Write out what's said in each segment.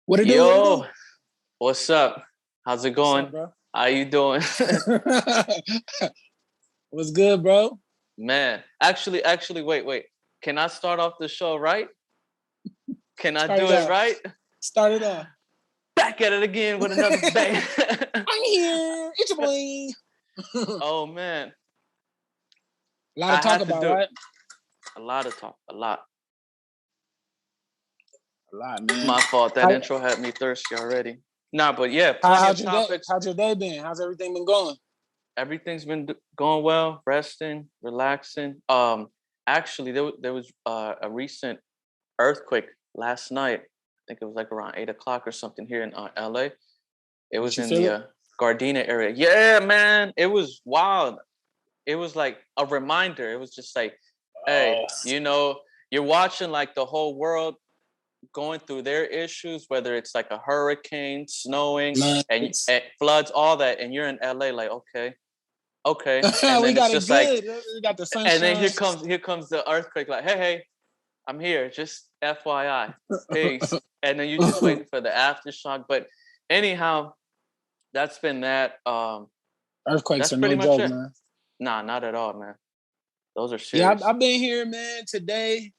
What it do? What it Yo, do? what's up? How's it What's up, going? bro? How you doing? What's good, bro? Man, wait. Can I start off the show right? Can I Start do it it off. right? Start it off. Back at it again with another bang. I'm here. It's your boy. Oh man, A lot I to talk had to about, do right? a lot of talk, a lot. A lot, man. My fault. That How, intro had me thirsty already. Nah, but yeah, plenty of how's your day? topics. How's your day been? How's everything been going? Everything's been going well, resting, relaxing. Actually, there was a recent earthquake last night. I think it was like around 8 o'clock or something here in LA. It Did was you in feel the it? Gardena area. Yeah, man, it was wild. It was like a reminder. It was just like, hey, Oh, you're watching like the whole world going through their issues, whether it's like a hurricane, snowing, nice. and floods, all that, and you're in LA, like, okay, and We then it's got it just like, good. We got the and then sunshine. here comes the earthquake, like, hey, I'm here, just FYI, peace, and then you're just waiting for the aftershock. But anyhow, that's been that. Earthquakes That's are pretty no much joke, it. man. Nah, not at all, man. Those are Yeah, serious. I've been here, man. Today,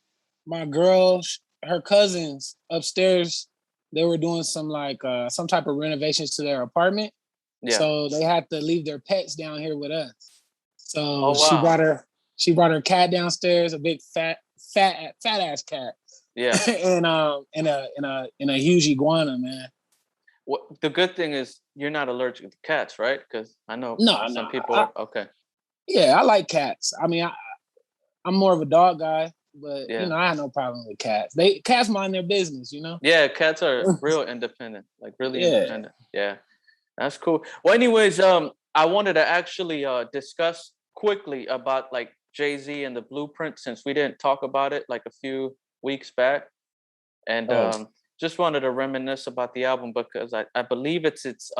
my girl, her cousins upstairs, they were doing some type of renovations to their apartment. Yeah. So they had to leave their pets down here with us. So Oh wow. she brought her cat downstairs, a big fat ass cat, Yeah. and a huge iguana, man. What the good thing is you're not allergic to cats, right? Because I know No, some no, people are. Okay. yeah, I like cats. I mean, I'm more of a dog guy, but Yeah. I have no problem with cats. Cats mind their business, you know. Yeah, cats are real independent, like really Yeah. independent. Yeah, that's cool. Well, anyways, I wanted to actually discuss quickly about like Jay-Z and the Blueprint since we didn't talk about it like a few weeks back, and Oh, just wanted to reminisce about the album because I believe it's its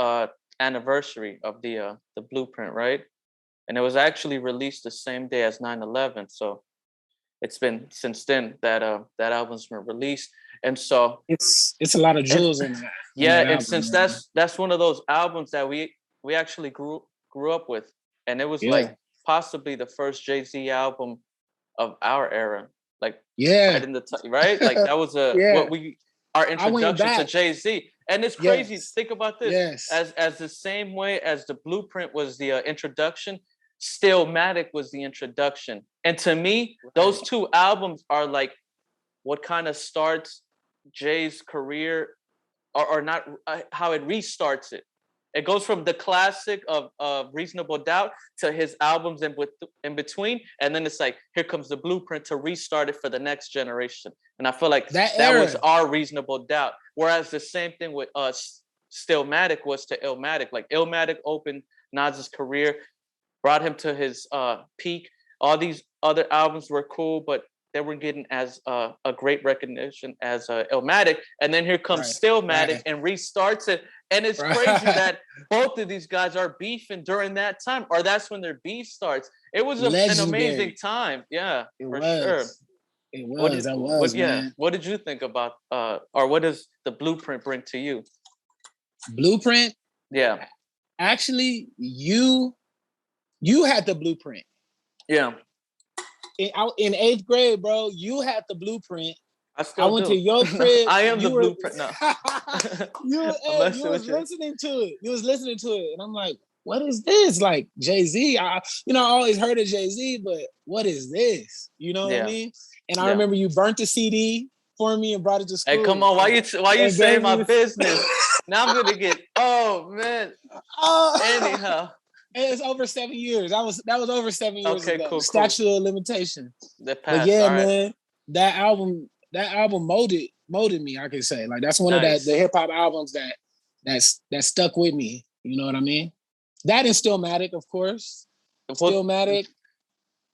anniversary of the Blueprint, right? And it was actually released the same day as 9/11, so it's been since then that that album's been released, and so it's a lot of and jewels in yeah, that and album, since man. that's one of those albums that we actually grew up with, and it was Yeah, like possibly the first Jay-Z album of our era, like yeah, right in the right, like that was a yeah. what we our I went introduction to back. Jay-Z, and it's crazy. Yes, Think about this, yes, as the same way as the Blueprint was the introduction, Stillmatic was the introduction, and to me, those right, two albums are like what kind of starts Jay's career, or not, how it restarts it. It goes from the classic of Reasonable Doubt to his albums in between, and then it's like here comes the Blueprint to restart it for the next generation. And I feel like that that was era. our Reasonable Doubt. Whereas the same thing with us, Stillmatic was to Illmatic. Like Illmatic opened Nas's career, brought him to his peak. All these other albums were cool, but they weren't getting as a great recognition as Illmatic. And then here comes Right, Stillmatic right, and restarts it. And it's crazy right. that both of these guys are beefing during that time, or that's when their beef starts. It was an amazing Legendary. time, yeah, It for sure. was. It was. That was, man. What did you think about or what does the Blueprint bring to you? Blueprint. Yeah, Actually, you had the blueprint yeah, in eighth grade, bro. You had the blueprint. I I still went to do. your crib. I am the You were Blueprint now. I'm you messing was with you. listening to it. You was listening to it, and I'm like, what is this? Like Jay-Z. I always heard of Jay-Z, but what is this? You know what I Yeah, mean? And I yeah. remember you burnt the CD for me and brought it to Hey, come school on! Why you and gave saying me my the. business? Now I'm gonna get. Oh man. Oh, Anyhow, it's over 7 years. That was over 7 years okay, ago. cool, cool. Statute of limitation. The But past. yeah, All right. man, that album molded me. I can say like that's one of the Nice. hip hop albums that stuck with me. You know what I mean? That and Stillmatic, of course. Well, Stillmatic.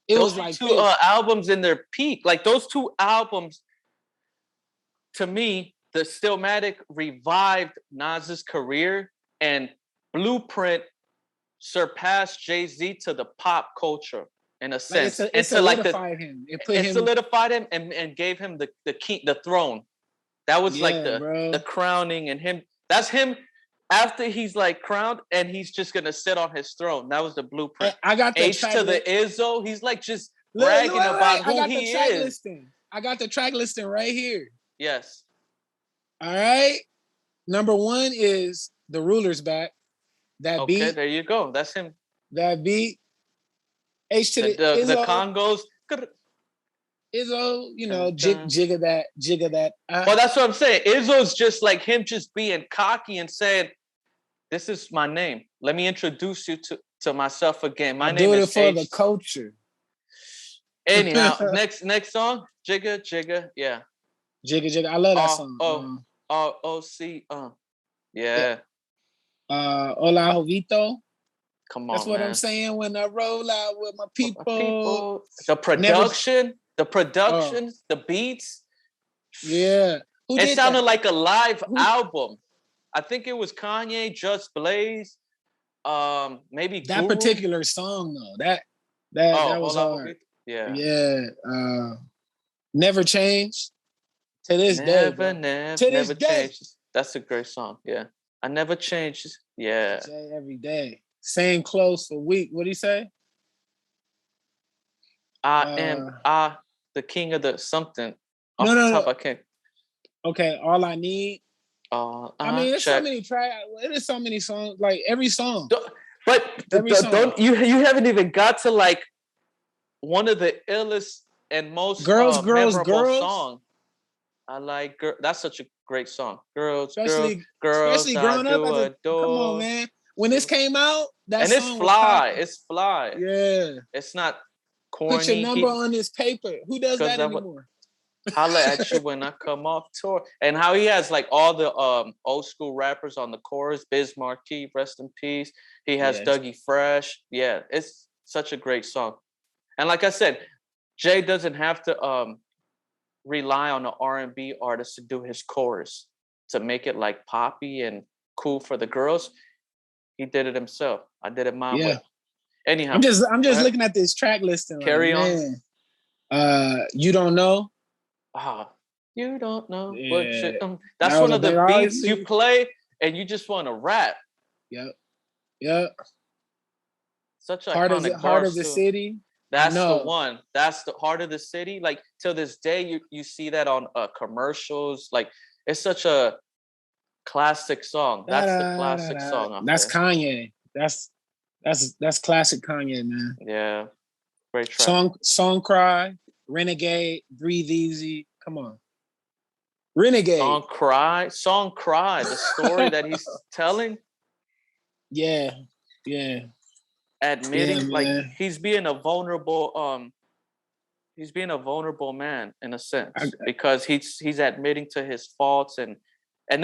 It those was are like two this. albums in their peak. Like those two albums, to me, the Stillmatic revived Nas's career, and Blueprint surpassed Jay-Z to the pop culture in a Like sense, it and to like solidified him. It put it him solidified him and gave him the key, the throne. That was like Yeah, bro. the crowning and him. That's him after he's like crowned and he's just gonna sit on his throne. That was the blueprint. I got the H track to the list. Izzo. He's like just Look, bragging wait, wait. about I who got the he track is. listing. I got the track listing right here. Yes. All right. Number 1 is The Ruler's Back. That Okay, beat. there you go. That's him. That beat. H to the The Izzo. Congos. Izzo, you know, Dun, dun. jigga that. Well, that's what I'm saying. Izzo's just like him, just being cocky and saying, "This is my name. Let me introduce you to myself again. My I name do it is for H." the culture. Anyhow, next song, Jigga, yeah. Jigga. I love that Oh, song. C. Yeah. Hola Jovito. Come That's on, what man. I'm saying when I roll out with my With my people. The production, the beats. Yeah. Who It did sounded that? like a live album. I think it was Kanye, Just Blaze, maybe That Guru. particular song though. That was Hola, hard. yeah. Yeah. Never Change. To this day, bro. Never changes. That's a great song. Yeah. I never changed. Yeah. Jay every day. Same clothes for week. What do you say? I am the king of the something. No. I can't. Okay, All I Need. I mean, there's so many tracks. There's so many songs. Like every song. Don't you haven't even got to like one of the illest and most memorable song. I like that's such a great song. Especially girls, growing up as a adore. Come on, man. When this came out, that and song it's fly. was It's fly. Yeah. It's not corny. Put your number on this paper. Who does that anymore? Holla at you when I come off tour. And how he has like all the old school rappers on the chorus. Biz Markie, rest in peace. He has Dougie Fresh. Yeah, it's such a great song. And like I said, Jay doesn't have to rely on an R&B artist to do his chorus to make it like poppy and cool for the girls. He did it himself. I did it my way. Anyhow, I'm just looking at this track listing. Carry on. You Don't Know. You don't know what shit. That's one of the beats you play and you just want to rap. Yep. Such a Heart of the City. That's the one. That's the Heart of the City. Like till this day, you see that on commercials. Like it's such a classic song. That's the classic song. That's Kanye. That's classic Kanye, man. Yeah, great track. Song Cry, Renegade, Breathe Easy. Come on, Renegade. Song Cry. The story that he's telling. Yeah. Admitting like he's being a vulnerable man in a sense because he's admitting to his faults and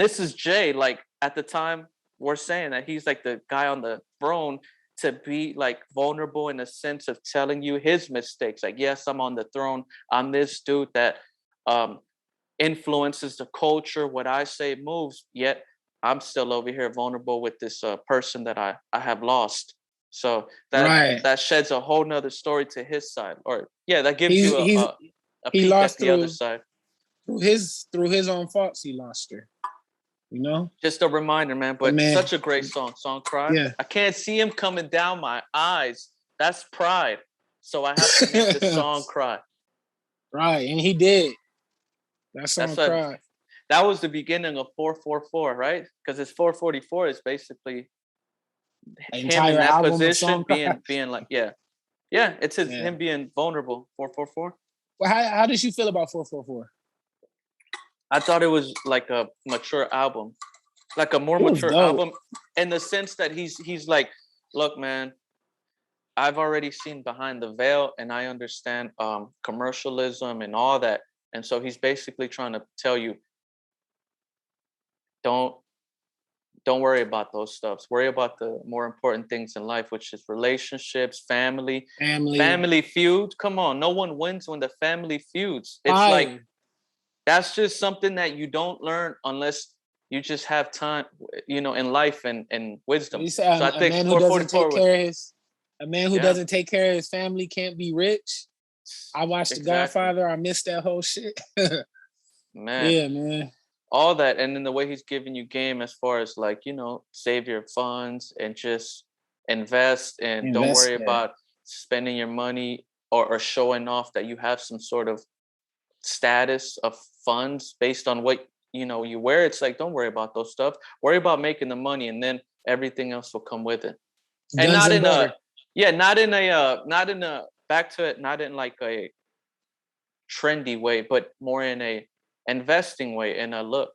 this is Jay. Like at the time we're saying that he's like the guy on the throne to be like vulnerable in a sense of telling you his mistakes. Like, yes, I'm on the throne. I'm this dude that influences the culture. What I say moves, yet I'm still over here vulnerable with this person that I have lost. So that sheds a whole nother story to his side. Or that gives you a peek at the other side. Through his own faults, he lost her. You know? Just a reminder, man. But such a great song. Song Cry. Yeah. I can't see him coming down my eyes. That's pride. So I have to make the song cry. Right. And he did. That song Cry. That was the beginning of 444, right? Because it's 444 is basically him in that position being like, it's him being vulnerable. 444. Well, how did you feel about 444? I thought it was like a mature album, like a more mature album in the sense that he's like, look, man, I've already seen behind the veil and I understand commercialism and all that. And so he's basically trying to tell you, don't worry about those stuffs. Worry about the more important things in life, which is relationships, family feud. Come on, no one wins when the family feuds. It's like that's just something that you don't learn unless you just have time, in life and wisdom. You say a man who doesn't take care of his family can't be rich. I watched The Godfather. I missed that whole shit. Man. Yeah, man. all that, and then the way he's giving you game as far as like, save your funds and just invest, and don't Invest, worry yeah. about spending your money or showing off that you have some sort of status of funds based on what you wear. It's like, don't worry about those stuff. Worry about making the money, and then everything else will come with it. And Guns not and in butter. not in a back to it, not in like a trendy way, but more in a investing way. And look,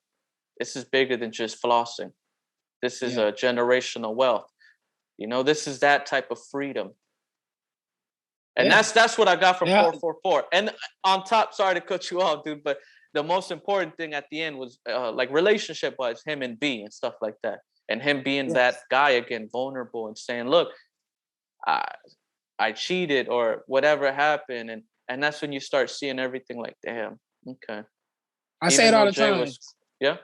this is bigger than just flossing. This is Yeah. a generational wealth. This is that type of freedom. And Yeah. that's what I got from Yeah. 444. And on top, sorry to cut you off, dude, but the most important thing at the end was like relationship wise, him and B and stuff like that. And him being that guy again, vulnerable, and saying, look, I cheated or whatever happened. And that's when you start seeing everything like, damn, okay. I say it all the time. Yeah.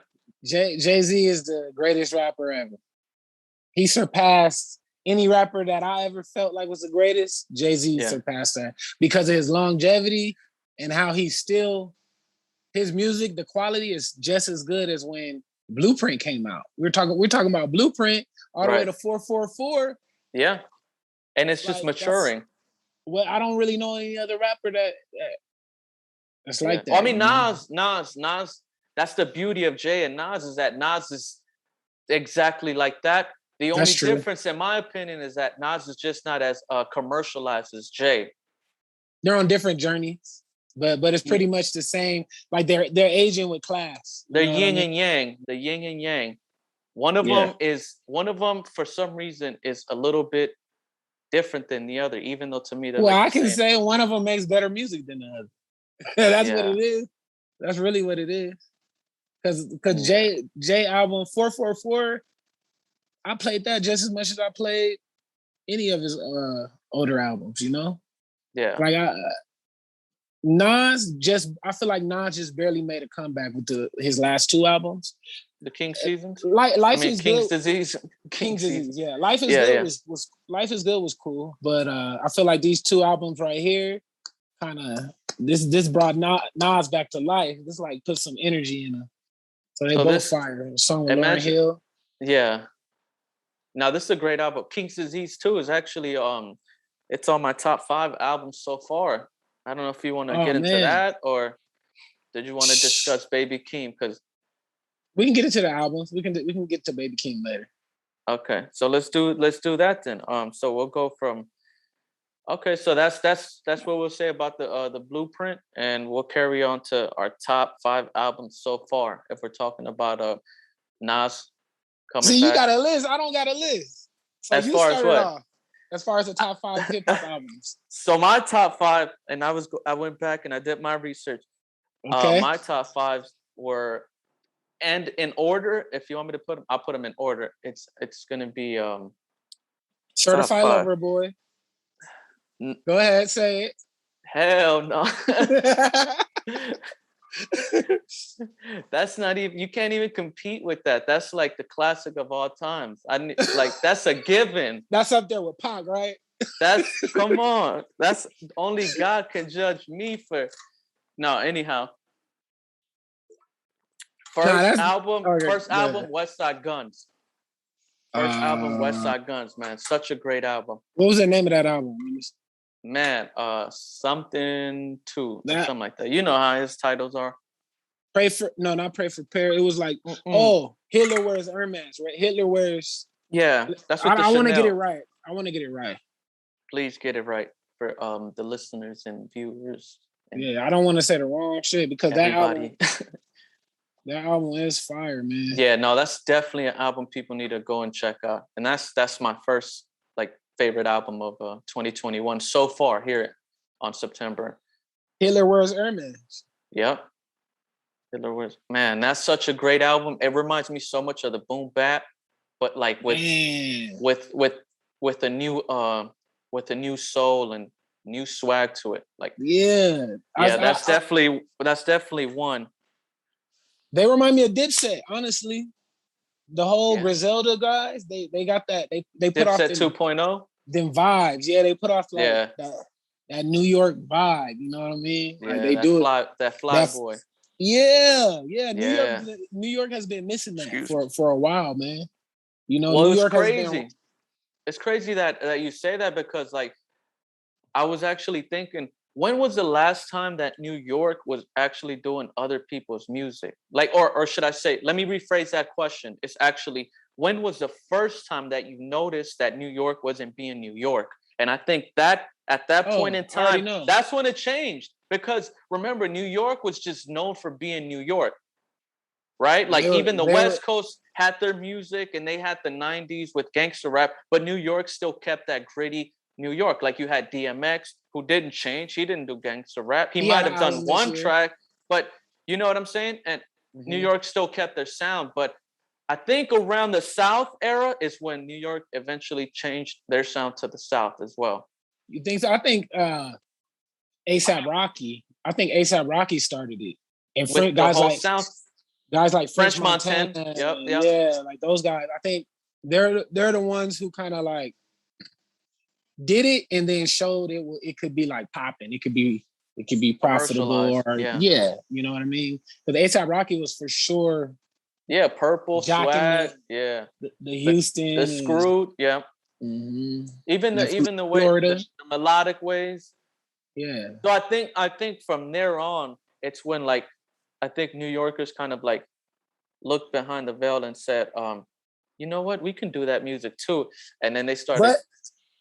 Jay-Z is the greatest rapper ever. He surpassed any rapper that I ever felt like was the greatest. Jay-Z surpassed that because of his longevity and how he's still, his music, the quality is just as good as when Blueprint came out. We're talking about Blueprint all the way to 444. Yeah. And it's just maturing. Well, I don't really know any other rapper that's like that. Well, I mean, Nas, that's the beauty of Jay and Nas, is that Nas is exactly like that. The only difference, in my opinion, is that Nas is just not as commercialized as Jay. They're on different journeys, but it's pretty much the same. Like they're aging with class. They're yin and yang. The yin and yang. One of them for some reason is a little bit different than the other, even though to me they're I can say one of them makes better music than the other. That's what it is. That's really what it is. Because Jay album 444, I played that just as much as I played any of his older albums, Yeah. Like Nas I feel like Nas just barely made a comeback with his last two albums. The King Seasons? Life is King's Good. Disease. King's Disease, yeah. Life is Good was Life is Good was cool. But I feel like these two albums right here kind of this brought Nas back to life. This like put some energy in him. So they both fire. A song with Lauryn Hill. Yeah. Now this is a great album. King's Disease 2 is actually it's on my top 5 albums so far. I don't know if you want to get into that, or did you want to discuss Baby Keem? Because we can get into the albums. We can get to Baby Keem later. Okay, so let's do that then. So we'll go from. Okay, so that's what we'll say about the Blueprint, and we'll carry on to our top 5 albums so far. If we're talking about Nas coming back. See, you got a list. I don't got a list. So as far as what? Off. As far as the top 5 hip hop albums. So my top 5, and I went back and I did my research. Okay. My top 5s were, and in order, if you want me to put them, I'll put them in order. It's gonna be Certified Lover Boy. Go ahead, say it. Hell no. That's not even, you can't even compete with that. That's like the classic of all times. That's a given. That's up there with Pac, right? Come on. That's only God can judge me for. No, anyhow. First album, West Side Guns. First album, West Side Guns, man. Such a great album. What was the name of that album? Man, something too, something like that. You know how his titles are. Not Pray for Prayer. It was like, Hitler wears Hermes, right? Hitler wears. Yeah, that's what I want to get it right. Please get it right for the listeners and viewers. And I don't want to say the wrong shit because that album is fire, man. Yeah, no, that's definitely an album people need to go and check out, and that's my first favorite album of 2021 so far here on September. Hitler Wears Hermes. Yep. Hitler Wears. Man, that's such a great album. It reminds me so much of the Boom Bap, but with a new soul and new swag to it. That's definitely one. They remind me of Dipset, honestly. The whole Griselda guys, they got that. They put off Dipset 2.0. Them vibes. Yeah, they put off that New York vibe. You know what I mean? Yeah, they do it. That fly boy. Yeah. Yeah. New York has been missing that Excuse for a while, man. You know, Well, New it's York has crazy. been. It's crazy that you say that because like I was actually thinking, when was the last time that New York was actually doing other people's music? Like, or should I say, let me rephrase that question. It's actually, when was the first time that you noticed that New York wasn't being New York? And I think that at that point in I already time, know. that's when it changed. Because remember, New York was just known for being New York, right? Like even the West Coast had their music and they had the 90s with gangster rap, but New York still kept that gritty New York. Like you had DMX who didn't change. He didn't do gangster rap. He might have done one track, but you know what I'm saying? And New York still kept their sound. But I think around the South era is when New York eventually changed their sound to the South as well. You think so? I think ASAP Rocky. I think ASAP Rocky started it. And with the whole South. Guys like French Montana. Yep. Yeah, like those guys. I think they're the ones who kind of like did it and then showed it could be like popping. It could be profitable or you know what I mean? Because ASAP Rocky was for sure. Yeah, Purple, Swag, the Houston, the Screwed, yeah. Mm-hmm. Even the way the melodic ways. Yeah. So I think from there on, it's when like I think New Yorkers kind of like looked behind the veil and said, you know what, we can do that music too. And then they started. But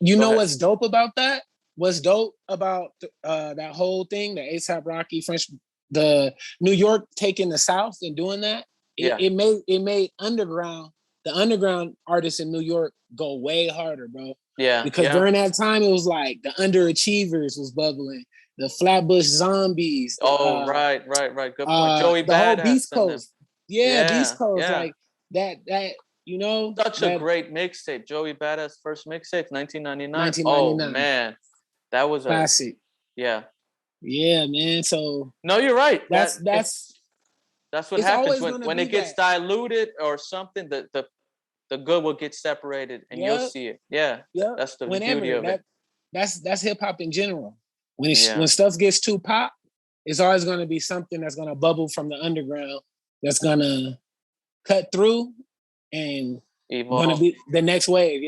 you know what's dope about that? What's dope about that whole thing, the ASAP Rocky the New York taking the South and doing that? It made the underground artists in New York go way harder, bro. Yeah. Because during that time, it was like the underachievers was bubbling, the Flatbush Zombies. Right. Good point. Joey the Badass whole Beast Coast. Beast Coast. Yeah. Like that, you know. Such a great mixtape. Joey Badass first mixtape, 1999. Oh man. That was classic. Yeah, man. So no, you're right. That's what happens when it gets diluted or something. The good will get separated, and you'll see it. Yeah, that's the beauty of it. That's hip hop in general. When stuff gets too pop, it's always going to be something that's going to bubble from the underground that's going to cut through and going to be the next wave.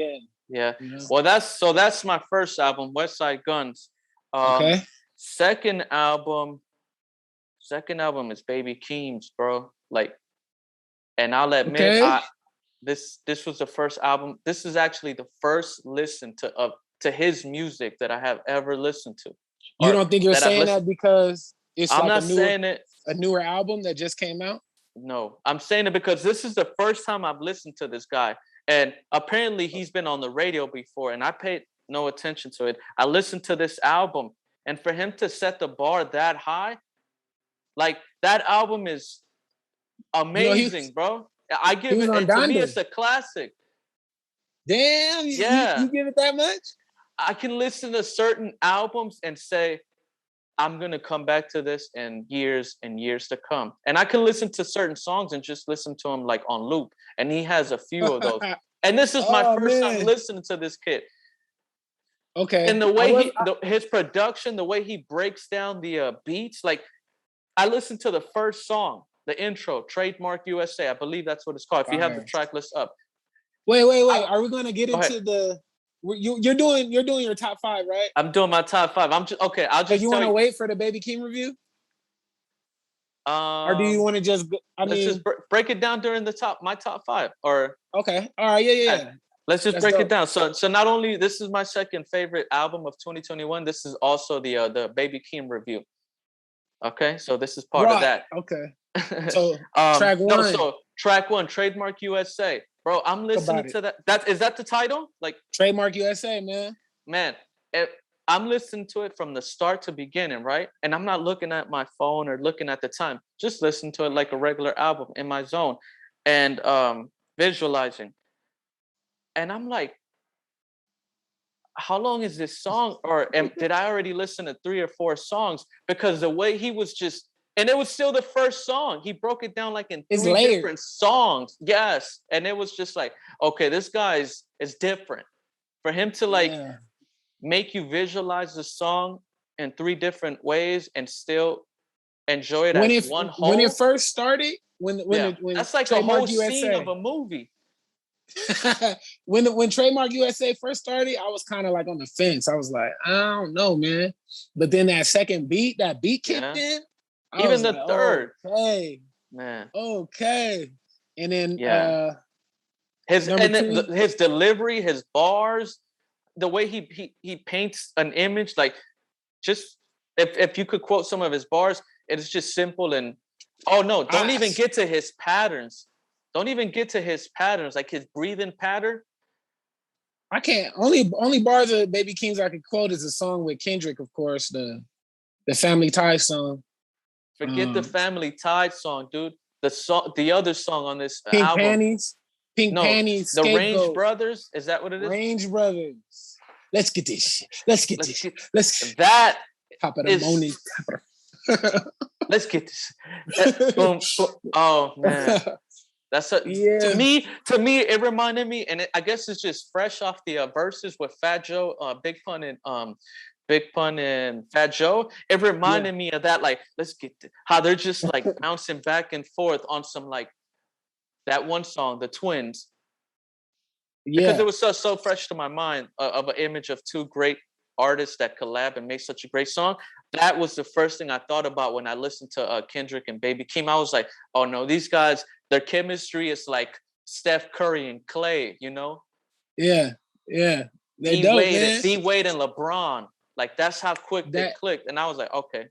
Yeah. You know? Well, that's my first album, West Side Guns. Okay. Second album is Baby Keem's, bro. Like, and I'll admit, this was the first album. This is actually the first listen to his music that I have ever listened to. You don't think you're saying that because it's I'm not saying it a newer album that just came out? No, I'm saying it because this is the first time I've listened to this guy. And apparently he's been on the radio before and I paid no attention to it. I listened to this album and for him to set the bar that high, like that album is amazing, bro. I give it, and to me, it's a classic. Damn, you give it that much? I can listen to certain albums and say, I'm going to come back to this in years and years to come. And I can listen to certain songs and just listen to them like on loop. And he has a few of those. And this is my first time listening to this kid. Okay. And the way his production, the way he breaks down the beats, like I listened to the first song, the intro, Trademark USA. I believe that's what it's called. If you have the track list up. Wait. Are we going to get into the... You're doing your top 5, right? I'm doing my top 5. I'm just okay. I'll just. You want to wait for the Baby Keem review? Or do you want to just? Let's just break it down during my top 5. Or okay, all right, yeah. Let's just break it down. So not only this is my second favorite album of 2021. This is also the Baby Keem review. Okay, so this is part of that. Okay. So track 1. No, so track 1, Trademark USA. Bro, I'm listening to that. Is that the title? Like Trademark USA, man. Man, I'm listening to it from the start to beginning, right? And I'm not looking at my phone or looking at the time. Just listen to it like a regular album in my zone and visualizing. And I'm like, how long is this song? Or did I already listen to 3 or 4 songs? Because the way he was just, and it was still the first song. He broke it down like in 3 different songs. Yes. And it was just like, okay, this guy is different. For him to make you visualize the song in 3 different ways and still enjoy it when as it one whole. when it first started, when that's like Trademark a whole USA, scene of a movie. when Trademark USA first started, I was kind of like on the fence. I was like, I don't know, man. But then that beat kicked in. Even the third, okay, man, okay, and then his delivery, his bars, the way he paints an image, like just if you could quote some of his bars, it's just simple and don't even get to his patterns. Don't even get to his patterns, like his breathing pattern. I can't. Only bars of Baby Keem's I could quote is a song with Kendrick, of course, the Family Ties song. Forget the Family Ties song, dude. The other song on this Pink album. Panties. Panties. The Scapegoat. Range Brothers. Is that what it is? Range Brothers. Let's get this shit. Let's get that. Top of the morning. Let's get this. Boom. Oh man. To me, it reminded me, and I guess it's just fresh off the verses with Fat Joe, Big Pun and Fat Joe. It reminded me of that, like, let's get how they're just like bouncing back and forth on some like that one song, The Twins. Because it was so fresh to my mind of an image of two great artists that collab and make such a great song. That was the first thing I thought about when I listened to Kendrick and Baby Keem. I was like, oh no, these guys, their chemistry is like Steph Curry and Clay, you know? Yeah. D-Wade and LeBron. Like that's how quick they clicked. And I was like, okay.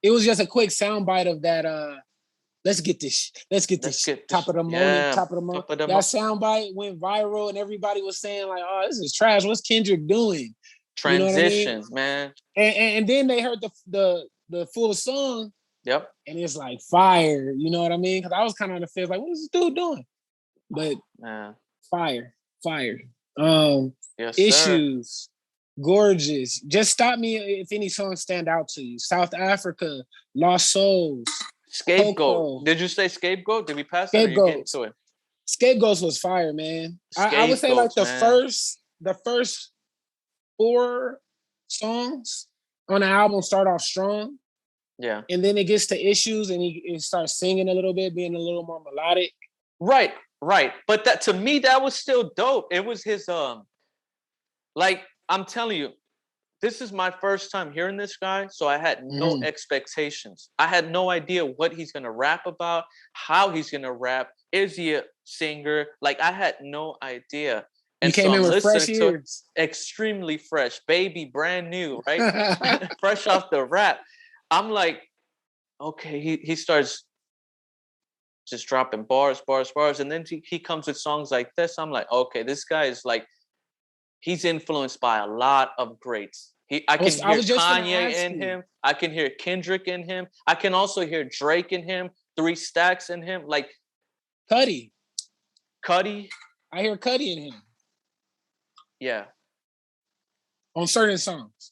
It was just a quick soundbite of that let's get this. Top of the morning. That soundbite went viral and everybody was saying like, oh, this is trash. What's Kendrick doing? Transitions, you know what I mean? Man. And then they heard the full song. Yep. And it's like fire. You know what I mean? Because I was kind of on the fence, like, what is this dude doing? But fire. Yes, Issues. Sir. Gorgeous. Just stop me if any songs stand out to you. South Africa, Lost Souls. Scapegoat. Coco. Did you say Scapegoat? Did we pass that or you get into it? Scapegoats was fire, man. I would say like the first 4 songs on the album start off strong. Yeah. And then it gets to Issues and he starts singing a little bit, being a little more melodic. Right. But that to me, that was still dope. It was his like I'm telling you, this is my first time hearing this guy, so I had no expectations. I had no idea what he's gonna rap about, how he's gonna rap. Is he a singer? Like I had no idea. And you came in with fresh ears. Extremely fresh, baby, brand new, right? Fresh off the rap. I'm like, okay, he starts just dropping bars, and then he comes with songs like this. I'm like, okay, this guy is like, he's influenced by a lot of greats. I can hear Kanye in him. I can hear Kendrick in him. I can also hear Drake in him. 3 Stacks in him. Like Cudi. I hear Cudi in him. Yeah. On certain songs.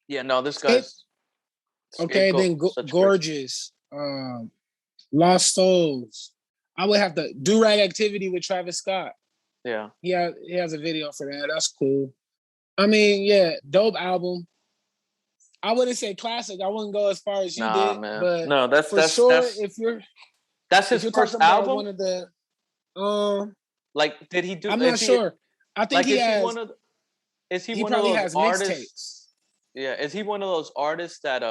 Yeah, no, this guy's okay. Then Gorgeous. Lost Souls. I would have to Do-Rag Activity with Travis Scott. Yeah. He has a video for that. That's cool. I mean, yeah, dope album. I wouldn't say classic. I wouldn't go as far as you did, man. But no, that's that's his first album. One of the like, did he do? I'm not sure. I think he has. Is he one of those artists? Mixtapes. Yeah, is he one of those artists that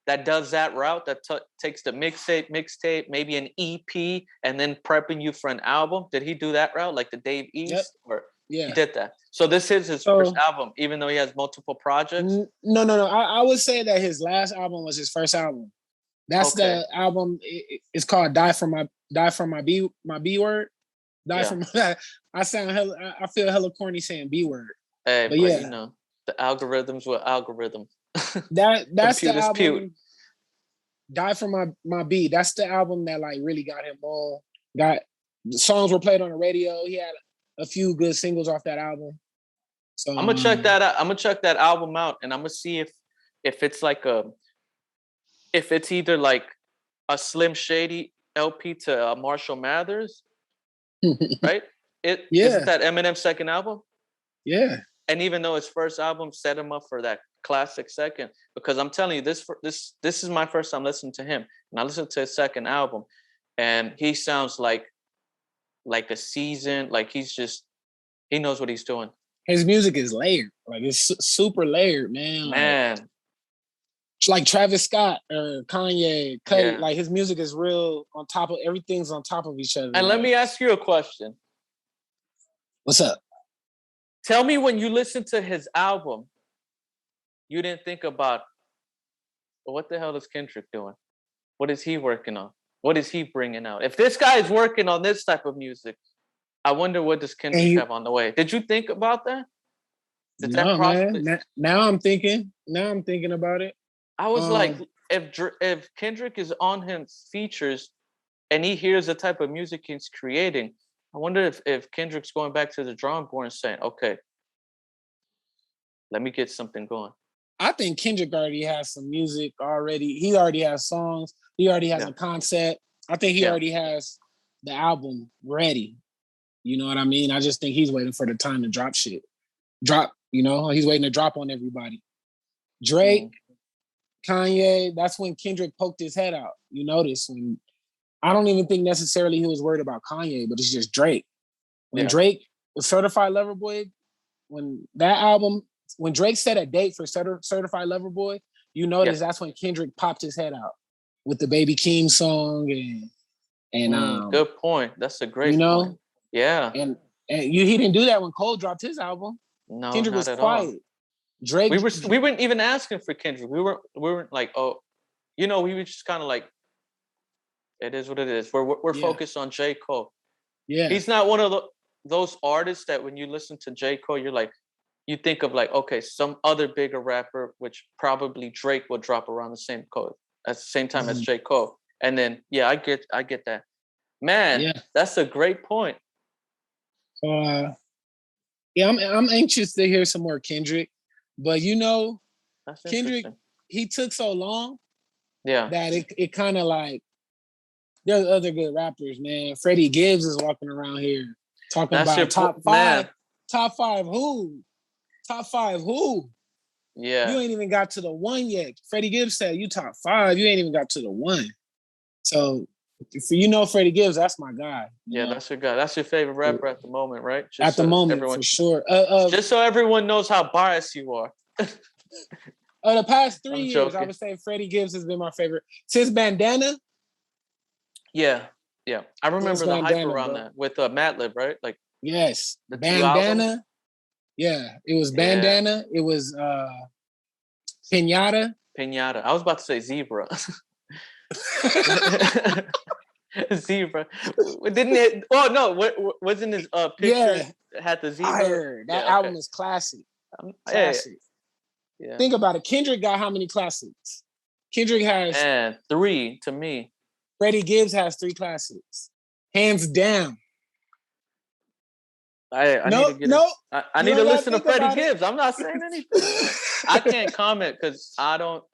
that does that route, that takes the mixtape, maybe an EP, and then prepping you for an album? Did he do that route, like the Dave East? Yep. Or yeah, he did that. So this is his first album, even though he has multiple projects. No. I would say that his last album was his first album. That's the album. It's called "Die for My B Word." From I feel hella corny saying B word. Hey, but yeah, you know the algorithms were algorithms. That's the album. Die for my B. That's the album that like really got him on. The songs were played on the radio. He had a few good singles off that album. So I'm gonna check that out. I'm gonna check that album out, and I'm gonna see if it's like if it's either like a Slim Shady LP to Marshall Mathers, right? Is it that Eminem second album? Yeah. And even though his first album set him up for that classic second, because I'm telling you, this is my first time listening to him, and I listened to his second album, and he sounds like a seasoned, like he knows what he's doing. His music is layered, like it's super layered, man. Man, like Travis Scott or Kanye, like his music is real on top of everything's on top of each other. And let me ask you a question. What's up? Tell me when you listen to his album, you didn't think about, well, what the hell is Kendrick doing? What is he working on? What is he bringing out? If this guy is working on this type of music, I wonder what does Kendrick have on the way. Did you think about that? Man. Now I'm thinking about it. I was like, if Kendrick is on his features and he hears the type of music he's creating, I wonder if Kendrick's going back to the drawing board and saying, okay, let me get something going. I think Kendrick already has some music already. He already has songs. He already has a concept. I think he already has the album ready. You know what I mean? I just think he's waiting for the time to drop shit. He's waiting to drop on everybody. Drake, Kanye, that's when Kendrick poked his head out. You notice when I don't even think necessarily he was worried about Kanye, but it's just Drake. When Drake was Certified Lover Boy, when Drake set a date for Certified Lover Boy, you notice that's when Kendrick popped his head out with the Baby Keem song and good point. That's a great point. Yeah. And he didn't do that when Cole dropped his album. No, Kendrick not was at quiet. all. Drake, we weren't even asking for Kendrick. We weren't like, oh, we were just kind of like, it is what it is. We're focused on J. Cole. Yeah, he's not one of those artists that when you listen to J. Cole, you're like, you think of like, okay, some other bigger rapper, which probably Drake will drop around the same time as J. Cole. And then I get that. Man, that's a great point. I'm anxious to hear some more Kendrick, but that's Kendrick, he took so long, that it kind of like there's other good rappers, man. Freddie Gibbs is walking around here talking about top five. Man. Top five who? Top five who? Yeah, you ain't even got to the one yet. Freddie Gibbs said you top five. You ain't even got to the one. So. If Freddie Gibbs, that's my guy. That's your guy. That's your favorite rapper at the moment, right? Just at the moment, for sure. Just so everyone knows how biased you are. The past 3 years, I would say Freddie Gibbs has been my favorite. Since Bandana? Yeah. I remember the hype around that with Madlib, right? Like yes. Bandana. Yeah, it was Bandana. It was Pinata. I was about to say Zebra. Zebra didn't it? Oh no! What wasn't his picture had the zebra? I heard that album is classic. Classic. Yeah. Think about it. Kendrick got how many classics? Kendrick has 3 to me. Freddie Gibbs has 3 classics, hands down. I need to listen to Freddie Gibbs. I'm not saying anything. I can't comment because I don't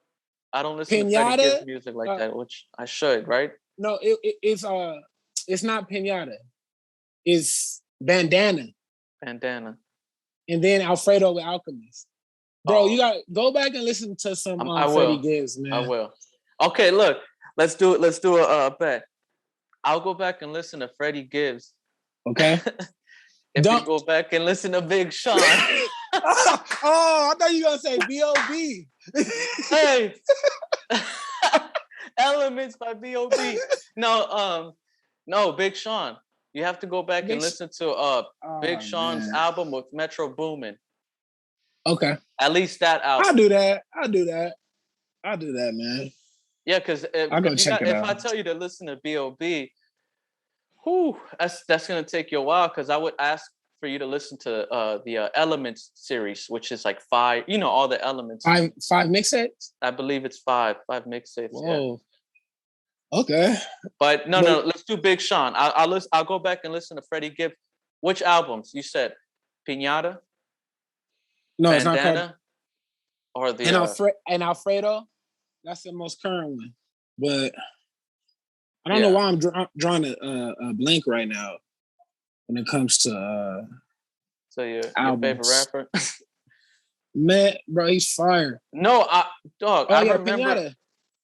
listen to Freddie Gibbs music like that, which I should, right? No, it's not Pinata. It's Bandana. And then Alfredo with Alchemist. Bro, you got go back and listen to some Freddie Gibbs, man. I will. Okay, look, let's do a bet. I'll go back and listen to Freddie Gibbs. Okay. If you go back and listen to Big Sean. I thought you were gonna say B.O.B. Hey. Elements by B.O.B. No, Big Sean. You have to go back and listen to Big Sean's album with Metro Boomin. Okay. At least that album. I'll do that, man. Yeah, because if I tell you to listen to B.O.B., that's gonna take you a while. Because I would ask for you to listen to the Elements series, which is like 5. All the Elements. 5 mixtapes. I believe it's 5 mixtapes. Whoa. Yeah. Okay. But no. Let's do Big Sean. I'll go back and listen to Freddie Gibbs. Which albums you said? Pinata. No, Bandana, it's not called. Or the and Alfredo. That's the most current one, but I don't know why I'm drawing a blank right now when it comes to So your favorite albums. rapper? Man, bro, he's fire. No, Oh, I yeah, remember. Pinata.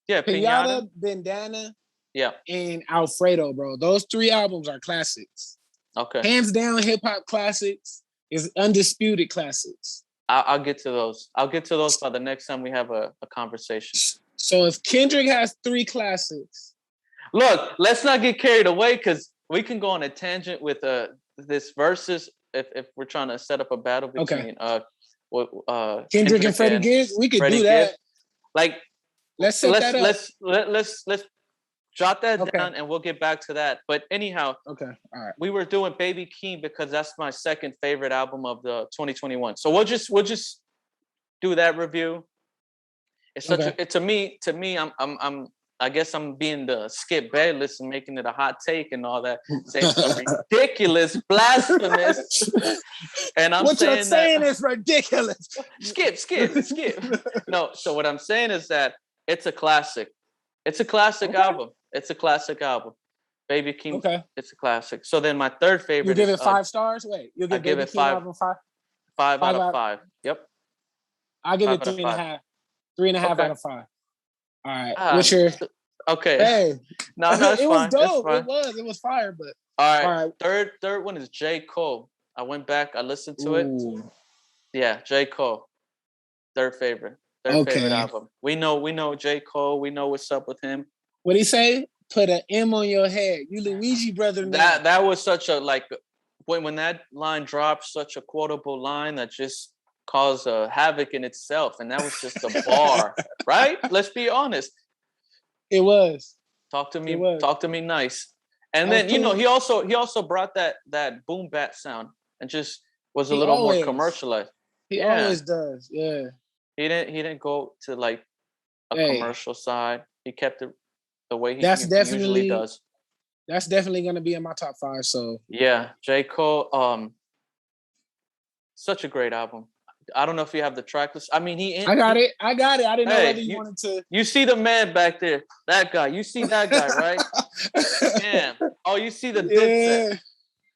Yeah, Pinata, Bandana, yeah, and Alfredo, bro. Those 3 albums are classics. okay. Hands down, hip hop classics is undisputed classics. I'll get to those. I'll get to those by the next time we have a conversation. So if Kendrick has 3 classics, look, let's not get carried away because we can go on a tangent with this versus if we're trying to set up a battle between Kendrick and Freddie Gibbs. We could Freddie do that. Gibbs. Like, let's set that up. Let's jot that Okay. down and we'll get back to that. But anyhow, okay, all right. We were doing Baby Keem because that's my second favorite album of the 2021. So we'll just do that review. It's such a, to me I guess I'm being the Skip Bayless and making it a hot take and all that, saying some ridiculous, blasphemous. And I'm what saying you're saying is ridiculous. Skip. No, so what I'm saying is that it's a classic. It's a classic album. It's a classic album. Baby Keem. Okay. It's a classic. So then my third favorite. You give it 5 stars? Wait, you'll give Baby Keem album 5? 5 out of 5. Yep. I'll give it 3.5. 3.5 out of 5. All right. What's your? Okay. Hey. No, it's it fine. Was dope. It was fire. But all right. Third one is J. Cole. I went back. I listened to it. Yeah, J. Cole. Third favorite. Third favorite album. We know J. Cole. We know what's up with him. What'd he say? Put an M on your head. You Luigi brother. That was such a when that line dropped, such a quotable line that just caused havoc in itself, and that was just a bar, right? Let's be honest. It was. Talk to me nice. And then he also brought that boom bat sound and just was a little more commercialized. He always does. Yeah. He didn't go to like a commercial side. He kept it the way he usually does. That's definitely gonna be in my top 5. So yeah, J. Cole, such a great album. I don't know if you have the track list. I mean, I got it. I didn't know whether you wanted to. You see the man back there, that guy. You see that guy, right? Damn. Oh, you see the Dipset.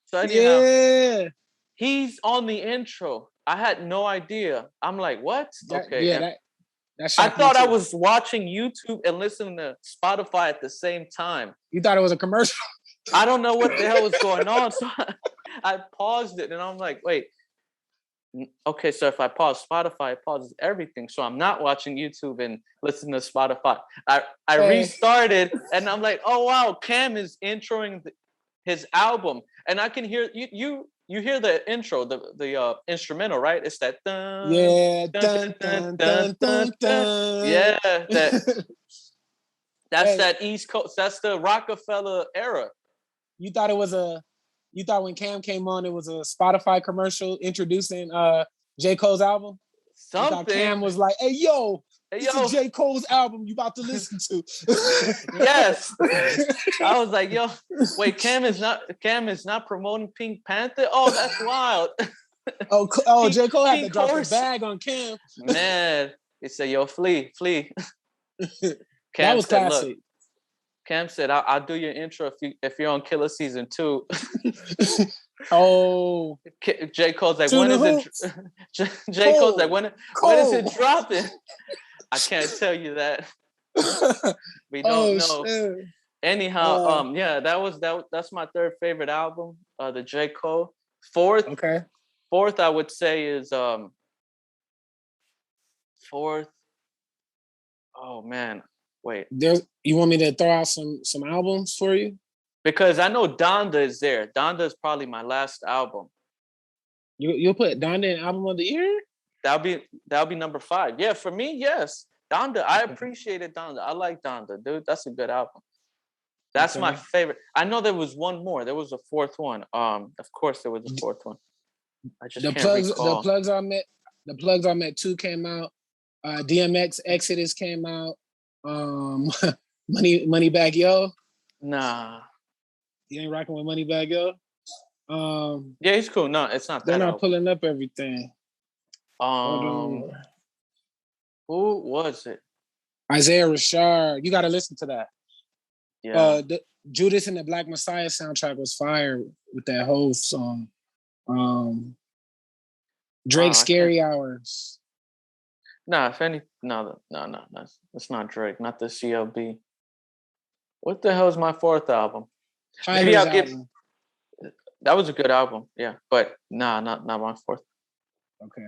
So anyhow, he's on the intro. I had no idea. I'm like, what? Okay. Yeah, I thought I was watching YouTube and listening to Spotify at the same time. You thought it was a commercial? I don't know what the hell was going on. So I paused it and I'm like, wait. Okay, so if I pause Spotify, it pauses everything. So I'm not watching YouTube and listening to Spotify. I restarted and I'm like, oh wow, Cam is introing his album, and I can hear you hear the intro, the instrumental, right? It's that dun, dun, dun, dun, dun, dun. Yeah, that's that East Coast. That's the Rockefeller era. You thought when Cam came on, it was a Spotify commercial introducing J. Cole's album? Something. Cam was like, hey, yo, this is J. Cole's album you about to listen to. Yes. I was like, yo, wait, Cam is not promoting Pink Panther? Oh, that's wild. J. Cole had to drop the bag on Cam. Man, he said, yo, flee. Cam that was said, classic. Look, Cam said, I'll do your intro if you're on Killa season 2. Oh. J. Cole's like, when is it? J. Cole's like, when is it dropping? I can't tell you that. We don't know. Shit. Anyhow, that's my third favorite album, the J. Cole. Fourth, I would say is fourth. Oh man. Wait. You want me to throw out some albums for you? Because I know Donda is there. Donda is probably my last album. You'll put Donda in album of the year? That'll be number 5. Yeah, for me, yes. Donda. I appreciated Donda. I like Donda, dude. That's a good album. That's my favorite. I know there was one more. There was a fourth one. Of course there was a fourth one. I just can't recall. The Plugs I Met 2 came out. DMX Exodus came out. Money Bag Yo. Nah. You ain't rocking with Money Bag Yo? Yeah, he's cool. No, it's not that. They're not pulling up everything. Who was it? Isaiah Rashad. You gotta listen to that. Yeah. The Judas and the Black Messiah soundtrack was fire with that whole song. Drake's Scary Hours. No, it's not Drake, not the CLB. What the hell is my fourth album? Maybe I'll give. That was a good album, yeah, but not my fourth. Okay.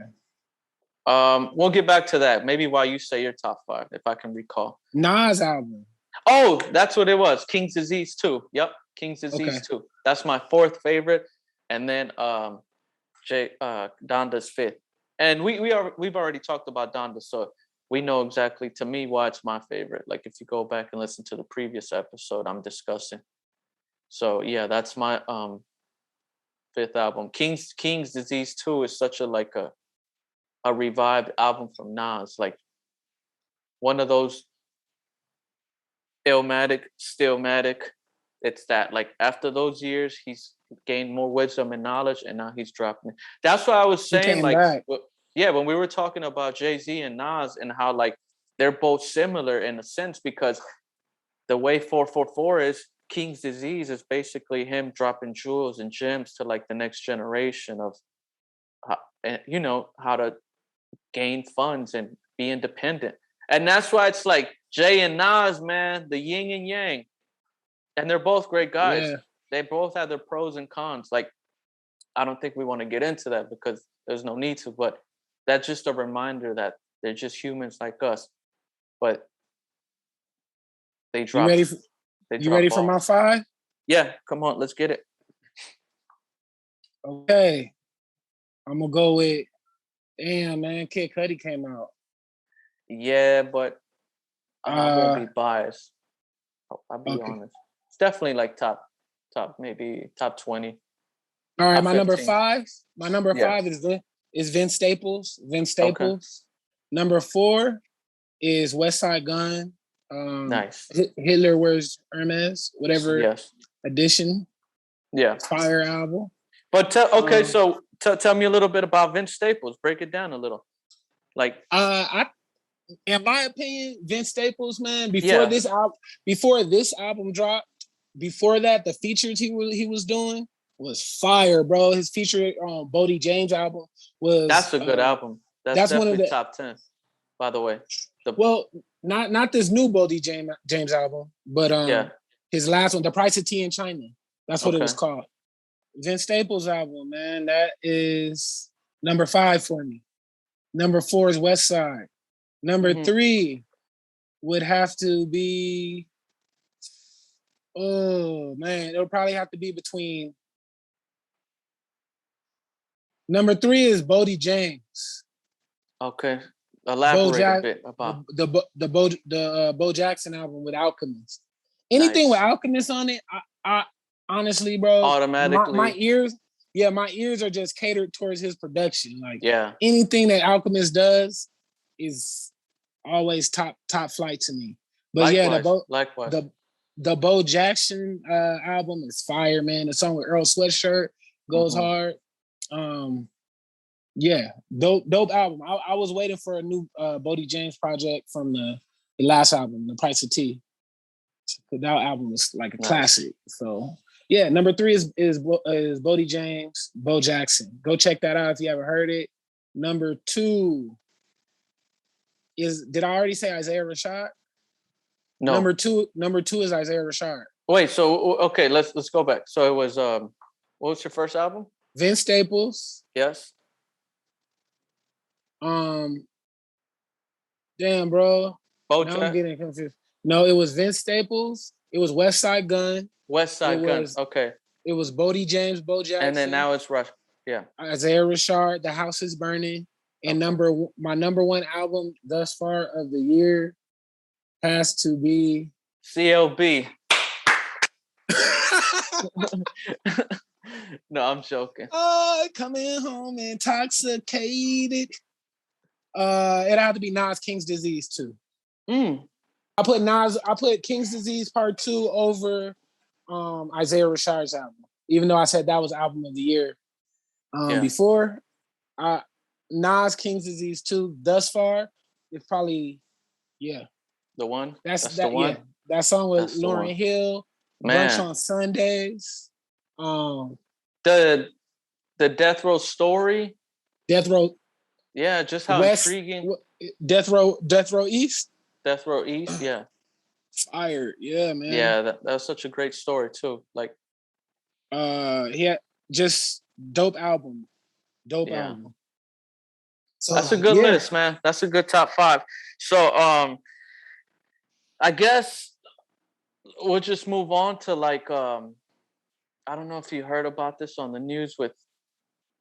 We'll get back to that. Maybe while you say your top 5, if I can recall. Nas album. Oh, that's what it was. King's Disease 2. Yep, King's Disease 2. That's my fourth favorite, and then Donda's fifth. And we've already talked about Donda, so we know exactly, to me, why it's my favorite. Like, if you go back and listen to the previous episode I'm discussing. So yeah, that's my fifth album. King's Disease 2 is such a revived album from Nas, like one of those Illmatic, Stillmatic. It's that, like, after those years, he's gained more wisdom and knowledge, and now he's dropping it. That's what I was saying. Like, yeah, when we were talking about Jay-Z and Nas and how, like, they're both similar in a sense, because the way 444 is, King's Disease is basically him dropping jewels and gems to, like, the next generation of, how to gain funds and be independent. And that's why it's like Jay and Nas, man, the yin and yang. And they're both great guys. Yeah. They both have their pros and cons. Like, I don't think we want to get into that because there's no need to, but that's just a reminder that they're just humans like us. But they drop. You ready for my 5? Yeah, come on, let's get it. Okay. I'm going to go with, damn, man, Kid Cudi came out. Yeah, but I won't be biased. I'll be honest. It's definitely like top, maybe top 20. All right, my 15. Number 5. My number 5 is Vince Staples. Okay. Number 4 is West Side Gun. Nice. Hitler Wears Hermes, whatever edition. Yeah. Fire album. But so tell me a little bit about Vince Staples. Break it down a little. Like, in my opinion, Vince Staples, man, before this album dropped, before that, the features he was doing was fire, bro. His feature on Bodie James album was that's a good album. That's one of the top 10, by the way. Not this new Bodie James album, but his last one, The Price of Tea in China. That's what it was called. Vince Staples album, man, that is number 5 for me. Number 4 is West Side. Number 3 would have to be, oh man, it'll probably have to be between. Number 3 is Bodie James. Okay, elaborate a bit about the Bo Jackson album with Alchemist. Anything with Alchemist on it, I honestly, bro, automatically my ears are just catered towards his production. Like, anything that Alchemist does is always top flight to me. But likewise. The Bo Jackson album is fire, man. The song with Earl Sweatshirt goes hard. Dope album. I was waiting for a new Bodie James project from the last album, The Price of Tea. That album was like a classic. So yeah, number 3 is Bodie James, Bo Jackson. Go check that out if you haven't heard it. Number 2 is, did I already say Isaiah Rashad? No. Number two is Isaiah Rashad. Wait, so okay, let's go back. So it was what was your first album? Vince Staples. Yes. Damn, bro. Now I'm getting confused. No, it was Vince Staples. It was West Side Gun. West Side Gun. Okay. It was Bodie James, Bo Jackson. And then now it's Rush. Yeah. Isaiah Rashad, The House is Burning. And my number 1 album thus far of the year has to be CLB. No, I'm joking. Coming home intoxicated. It had to be Nas King's Disease 2. I put King's Disease Part 2 over Isaiah Rashad's album, even though I said that was album of the year. Before Nas King's Disease 2 thus far, it's probably the one. That's the one. Yeah, that song with Lauryn Hill, Brunch on Sundays. The Death Row Story Death Row. Yeah, just how West, intriguing. Death Row East. Death Row East, yeah. Fire, yeah, man. Yeah, that was such a great story too. Like, he had just dope album. So that's a good list, man. That's a good top 5. So, I guess we'll just move on to like, I don't know if you heard about this on the news with,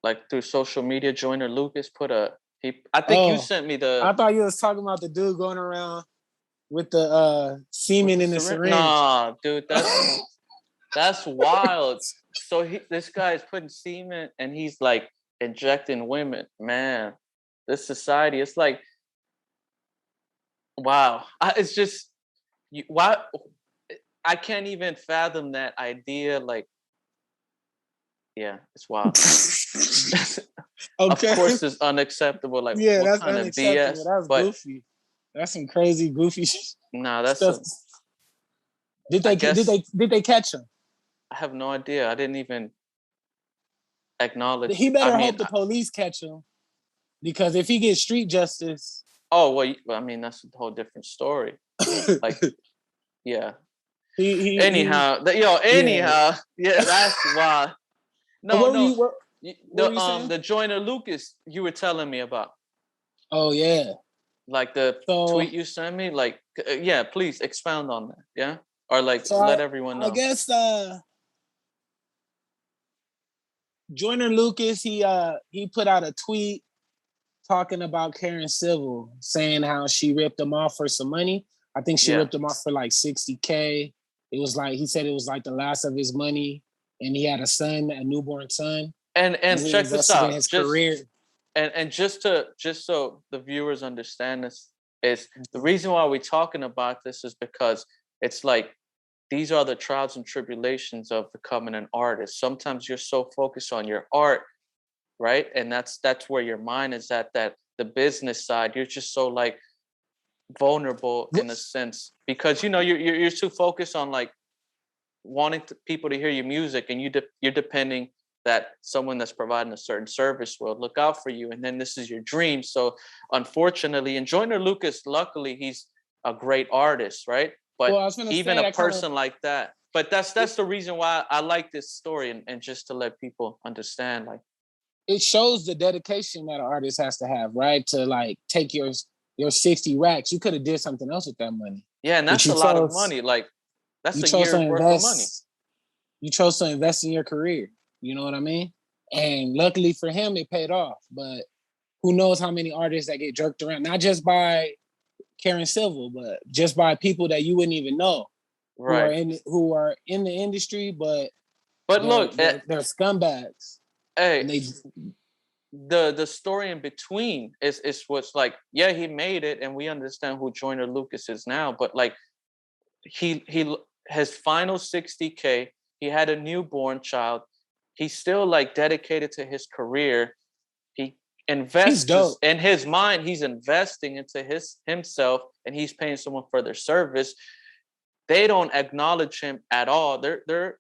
like, through social media. Joyner Lucas put I think you sent me I thought you was talking about the dude going around with the semen in the syringe. Nah, dude, that's wild. So this guy is putting semen and he's like injecting women. Man, this society, it's like, wow. It's just, why? I can't even fathom that idea. Like, yeah, it's wild. Okay. Of course, it's unacceptable. Like, yeah, what that's kind unacceptable. of BS? That's goofy. That's some crazy goofy Nah, that's stuff. Did they catch him? I have no idea. I didn't even acknowledge. He better hope the police catch him, because if he gets street justice. Oh well, I mean that's a whole different story. Like, yeah. Anyhow, yeah, that's why. No. The Joyner Lucas you were telling me about. Oh yeah. Like the tweet you sent me. Like, yeah, please expound on that. Yeah, or like let everyone know. I guess Joyner Lucas he put out a tweet talking about Karen Civil, saying how she ripped him off for some money. I think she ripped him off for like $60K. It was like, he said it was like the last of his money, and he had a newborn son. And check this out. His career. And just so the viewers understand this, is the reason why we're talking about this is because it's like, these are the trials and tribulations of becoming an artist. Sometimes you're so focused on your art, right? And that's where your mind is at, that the business side, you're just so like vulnerable in a sense, because you're too focused on like wanting people to hear your music, and you're depending that someone that's providing a certain service will look out for you, and then this is your dream. So unfortunately, and Joyner Lucas, luckily, he's a great artist, right? But even a person like that, but that's the reason why I like this story, and just to let people understand, like, it shows the dedication that an artist has to have, right? To like take your 60 racks. You could have did something else with that money. Yeah, and that's a lot of money. Like, that's a year's worth of money. You chose to invest in your career. You know what I mean? And luckily for him, it paid off. But who knows how many artists that get jerked around, not just by Karen Civil, but just by people that you wouldn't even know, right? Who are in the industry, but look, they're scumbags. Hey, the story in between is what's like, yeah, he made it, and we understand who Joyner Lucas is now, but like, he his final $60K, he had a newborn child, he's still like dedicated to his career. He invests in his mind, he's investing into himself, and he's paying someone for their service. They don't acknowledge him at all. They're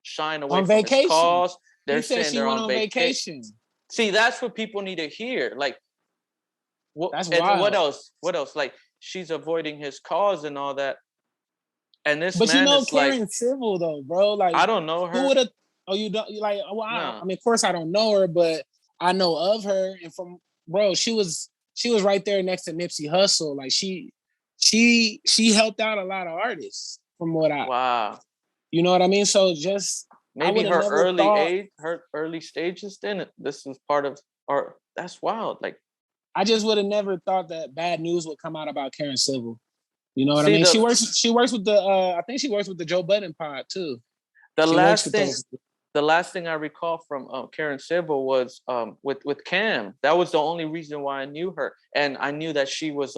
shying away from his cause. They're saying they're on vacation. See, that's what people need to hear. Like, that's wild. What else? Like, she's avoiding his cause and all that. And this, but man, you know, Karen Civil though, bro. Like, I don't know her. Who would have? Oh, you don't? Like, well, I mean, of course, I don't know her, but I know of her. And from she was right there next to Nipsey Hussle. Like, she helped out a lot of artists. From what you know what I mean. So just maybe her early stages. Then this is part of art. That's wild. Like, I just would have never thought that bad news would come out about Karen Civil. You know what I mean? She works with the I think she works with the Joe Budden pod too. The last thing I recall from Karen Civil was with Cam. That was the only reason why I knew her, and I knew that she was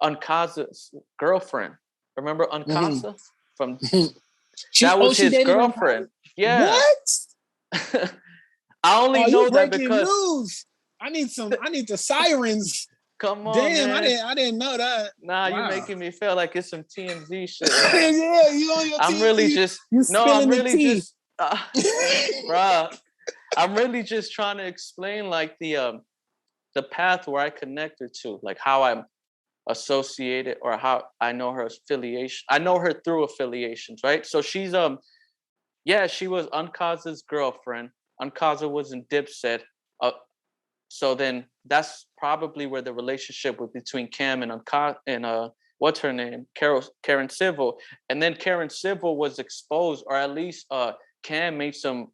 Unkaza's girlfriend. Remember Unkasa from? That was his girlfriend. Yeah. What? I only know that because news. I need the sirens. Come on, damn, man. I didn't know that. Nah, you're making me feel like it's some TMZ shit. Yeah, you on your I'm TMZ. really just bruh. I'm really just trying to explain like the the path where I connect her to, like how I'm associated or how I know her affiliation. I know her through affiliations, right? So she's yeah, she was Uncause's girlfriend. Uncause was in Dipset. So then that's probably where the relationship was between Cam and what's her name? Karen Civil. And then Karen Civil was exposed, or at least Cam made some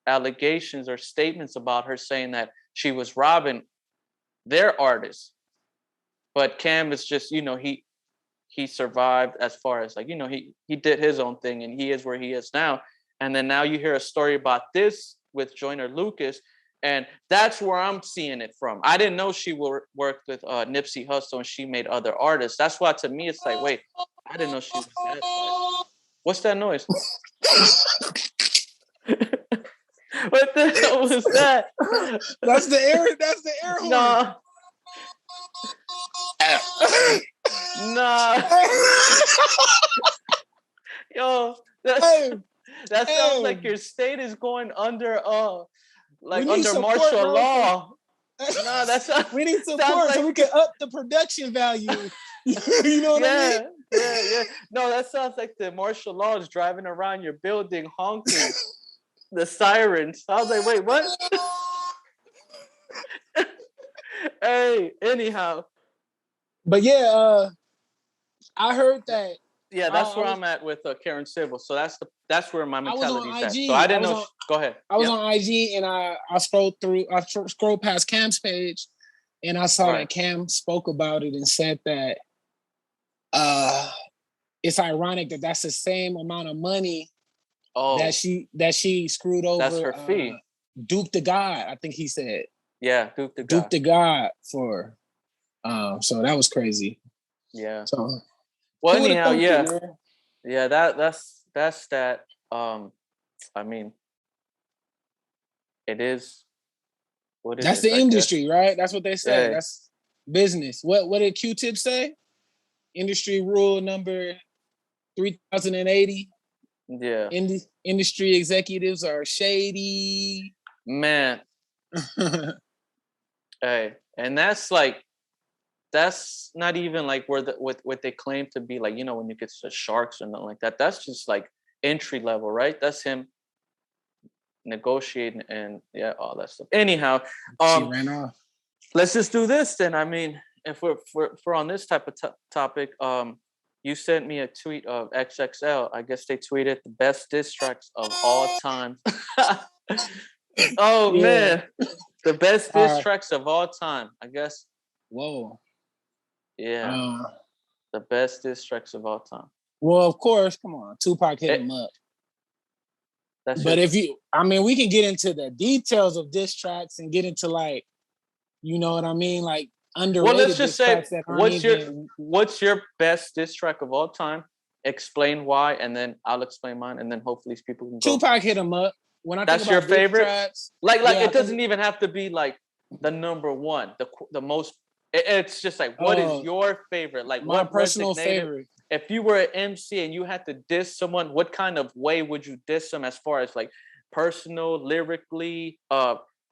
allegations or statements about her saying that she was robbing their artists. But Cam is just, he survived as far as like, he did his own thing and he is where he is now. And then now you hear a story about this with Joyner Lucas. And that's where I'm seeing it from. I didn't know she worked with Nipsey Hussle and she made other artists. That's why to me it's like, wait, I didn't know she was that side. What's that noise? What the hell was that? That's the air. That's the air horn. Nah. Nah. Yo, that sounds like your state is going under under support, martial law. No, that's we need support so we can up the production value. You know what I mean? Yeah. No, that sounds like the martial law is driving around your building honking the sirens. I was like, wait, what? Hey, anyhow. But yeah, I heard that. Yeah, that's where I'm at with Karen Civil. So that's where my mentality is at. So I didn't know. Go ahead. I was on IG and I scrolled past Cam's page, and I saw that Cam spoke about it and said that it's ironic that that's the same amount of money that she screwed over. That's her fee. Duke the God, I think he said. Yeah, Duke the God. Duke the God for. So that was crazy. Yeah. So. Well, anyhow, yeah. That's that. I mean, it is. What is that's the industry, right? That's what they say. Yeah. That's business. What did Q-Tip say? Industry rule number 3080. Yeah. Industry executives are shady. Man. Hey, and that's not even like what they claim to be, like, when you get to sharks or nothing like that. That's just like entry level, right? That's him negotiating and all that stuff. Anyhow, she ran off. Let's just do this then. I mean, if we're on this type of topic, you sent me a tweet of XXL. I guess they tweeted the best diss tracks of all time. Oh man, the best diss tracks of all time, I guess. Whoa. Yeah. The best diss tracks of all time. Well, of course, come on. Tupac hit him up. We can get into the details of diss tracks and get into like, you know what I mean? Like underrated. Well, let's just say, what's your best diss track of all time? Explain why, and then I'll explain mine, and then hopefully people can go. Tupac hit him up. When I That's your favorite? Tracks, it doesn't even have to be like the number one, the most. It's just like, what is your favorite? Like my personal favorite. If you were an MC and you had to diss someone, what kind of way would you diss them as far as like personal, lyrically,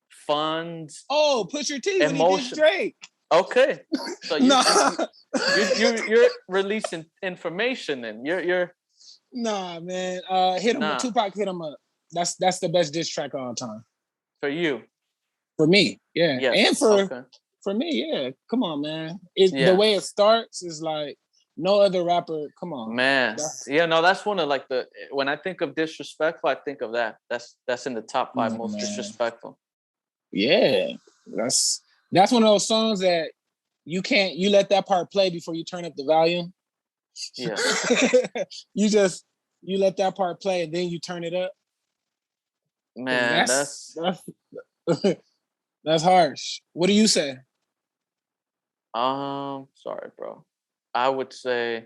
funds? Oh, Pusha T when he dissed Drake. Okay, so you're releasing information, and you're. Nah, man. Hit him up. Tupac hit him up. That's the best diss track of all time. For you. For me, yeah. Yes. And for me, yeah. Come on, man. The way it starts is like no other rapper. Come on, man. That's one of like when I think of disrespectful, I think of that. That's in the top 5 most disrespectful. Yeah, that's one of those songs that you let that part play before you turn up the volume. Yeah. you let that part play and then you turn it up. Man, that's harsh. What do you say? Sorry, bro. I would say,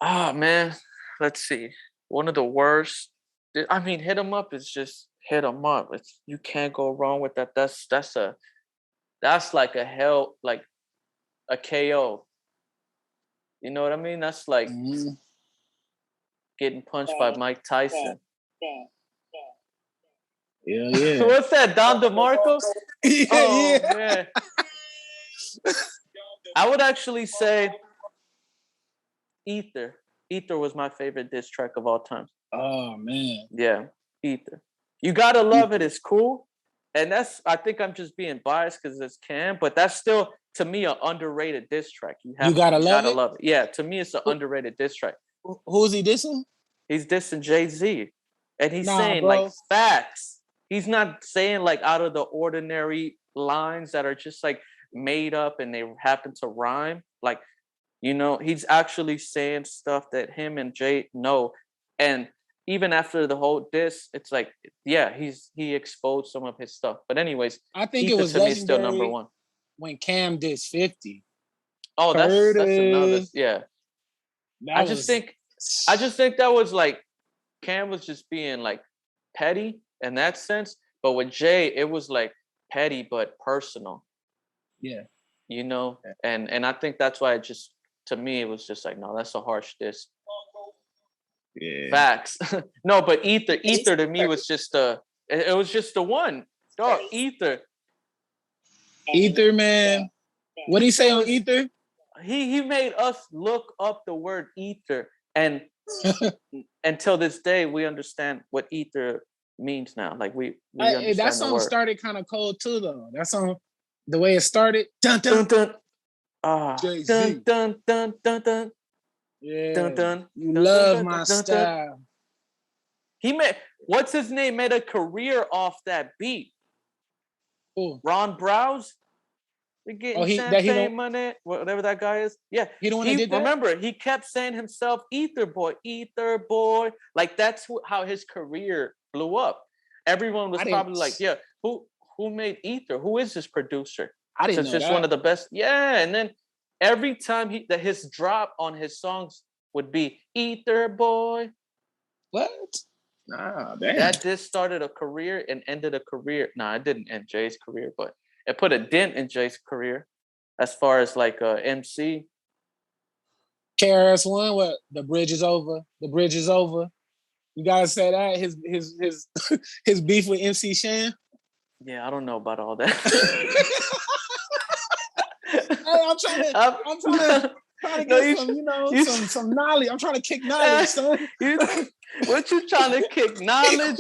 man, let's see. One of the worst. I mean, hit 'em up is just hit 'em up. You can't go wrong with that. That's like a hell, like a KO. You know what I mean? That's like getting punched by Mike Tyson. Yeah. What's that, Don DeMarco? Yeah. Man. I would actually say Ether. Ether was my favorite diss track of all time. Oh man. Yeah, Ether. You Gotta Love It is cool. And I think I'm just being biased because it's Cam, but that's still, to me, an underrated diss track. You gotta love it. Yeah, to me, it's an underrated diss track. Who's he dissing? He's dissing Jay-Z. And he's saying, bro. like, facts. He's not saying, like, out of the ordinary lines that are just, like, made up and they happen to rhyme. Like, he's actually saying stuff that him and Jay know. And even after the whole diss, it's like, yeah, he exposed some of his stuff. But anyways, I think Ether it was to me still number one. When Cam dissed 50. Oh, that's another, yeah. I just think that was like, Cam was just being like petty in that sense. But with Jay, it was like petty but personal. Yeah. And I think that's why to me, it was just like, no, that's a harsh diss. Yeah. Facts. No, but Ether to me was just it was just the one. Dog, Ether, man. What did he say on Ether? He made us look up the word ether, and until this day we understand what ether means now. Like we understand that song started kind of cold too, though. That song, the way it started, dun dun dun, dun dun dun dun dun. Yeah, dun, dun, you dun, love dun, my dun, dun, style. He what's his name? Made a career off that beat. Ooh. Ron Browse. We're getting champagne money, whatever that guy is. Yeah, he the one that did that? Remember, he kept saying himself, Ether Boy. Like that's how his career blew up. Everyone was probably like, yeah, who made Ether? Who is this producer? I didn't know just that. One of the best. Yeah, and then every time his drop on his songs would be Ether Boy. What? Nah, damn. That just started a career and ended a career. Nah, it didn't end Jay's career, but it put a dent in Jay's career as far as like MC. KRS-One, what? The bridge is over. The bridge is over. You guys say that his beef with MC Shan. Yeah, I don't know about all that. I'm trying to get some knowledge. I'm trying to kick knowledge, son. What you trying to kick knowledge?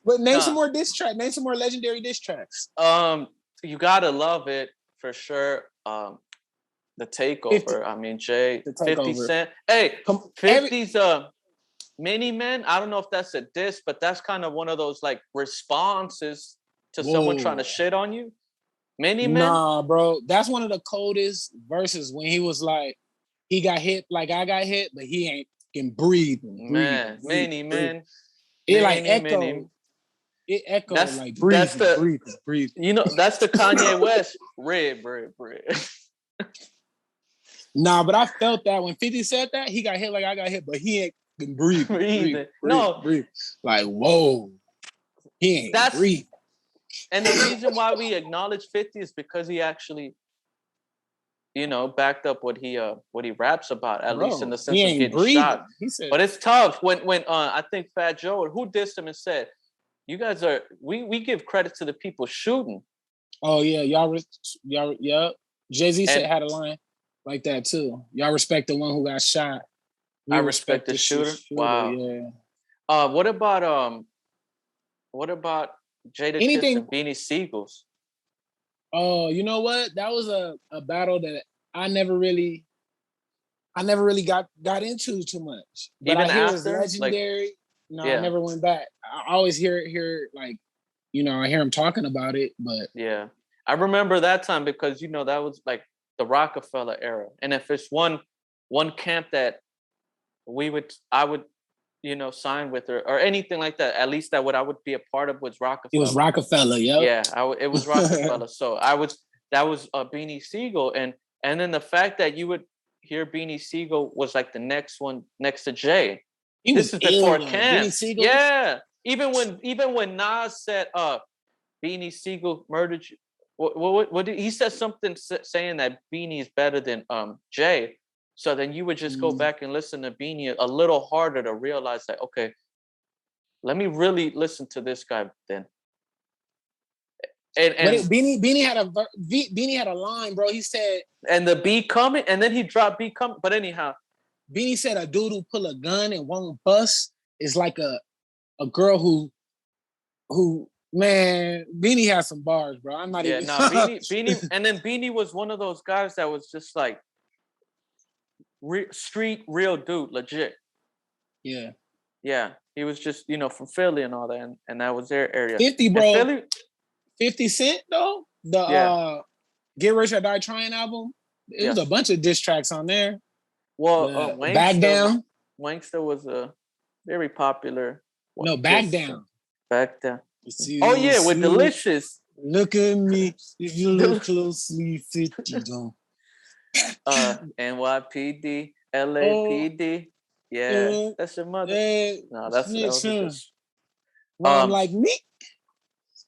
But name some more diss tracks. Name some more legendary diss tracks. You Gotta Love It for sure. The Takeover. 50. I mean, Jay, 50 Cent. Hey, 50's Mini Men. I don't know if that's a diss, but that's kind of one of those like responses to someone trying to shit on you. Mini Men. Nah, bro, that's one of the coldest verses when he was like, he got hit like I got hit, but he ain't can breathe. Man, Mini Men. It like echo. It echoed like breathe. You know, that's the Kanye West. Red. Nah, but I felt that when 50 said that, he got hit like I got hit, but he ain't been breathing. Breathe. Like, whoa. He ain't breathing. And the reason why we acknowledge 50 is because he actually, backed up what he raps about, at least in the sense of getting shot. But it's tough when I think Fat Joe, who dissed him and said, you guys are, we give credit to the people shooting. Oh yeah, y'all yeah. Jay-Z had a line like that too. Y'all respect the one who got shot. I respect the shooter. Wow. Yeah. What about Jada Kiss and Beanie Siegels? Oh, you know what? That was a battle that I never really got into too much. But even I hear after, it's legendary. I never went back. I always hear like, I hear him talking about it, but yeah. I remember that time because that was like the Rockefeller era. And if it's one camp that I would sign with or anything like that, at least I would be a part of was Rockefeller. It was Rockefeller, yep. Yeah, it was Rockefeller. So that was Beanie Siegel, and then the fact that you would hear Beanie Siegel was like the next one next to Jay. This is before Cam. Yeah, even when Nas said Beanie Siegel murdered you. What did he said something saying that Beanie is better than Jay. So then you would just go back and listen to Beanie a little harder to realize that, okay, let me really listen to this guy then. And Beanie had a line, bro. He said, and the beat coming, and then he dropped beat coming. But anyhow, Beanie said a dude who pull a gun and won't bust is like a girl who man, Beanie has some bars, bro. I'm not even. Beanie, and then Beanie was one of those guys that was just like street real dude, legit. Yeah. Yeah, he was just from Philly and all that, and that was their area. 50, bro. Philly, 50 Cent though. The Get Rich or Die Trying album. It was a bunch of diss tracks on there. Well, Back Down. Wankster was a very popular. Back Down. Back Down. Oh yeah, with Delicious. Look at me. If you look closely, 50 don't. NYPD, LAPD. Yeah, that's your mother. No, that was just. Like me.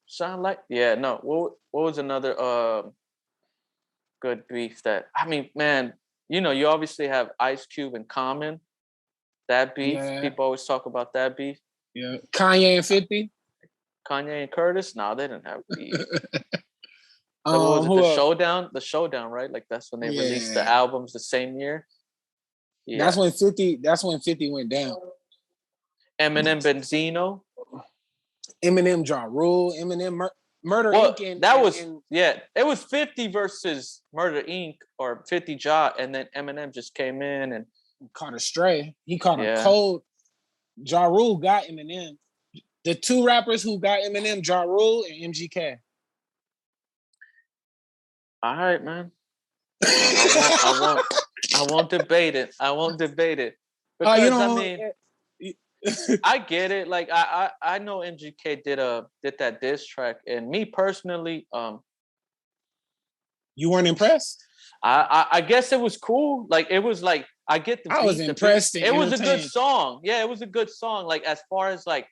Sound like no. What was another good beef that man? You obviously have Ice Cube and Common. That beef. Yeah. People always talk about that beef. Yeah. Kanye and 50. Kanye and Curtis? No, they didn't have beef. So what was it? The Showdown? The Showdown, right? Like that's when they released the albums the same year. Yeah. That's when 50 went down. Eminem Benzino. Eminem Ja Rule. Eminem Murder Inc. It was 50 versus Murder Inc. or 50 Ja, and then Eminem just came in and caught a stray. He caught a cold. Ja Rule got Eminem. The two rappers who got Eminem, Ja Rule and MGK. All right, man. I won't debate it. Because I get it. Like I know MGK did that diss track, and me personally, you weren't impressed? I guess it was cool. Like it was like I get the. I was impressed. It was a good song. Yeah, it was a good song. Like as far as like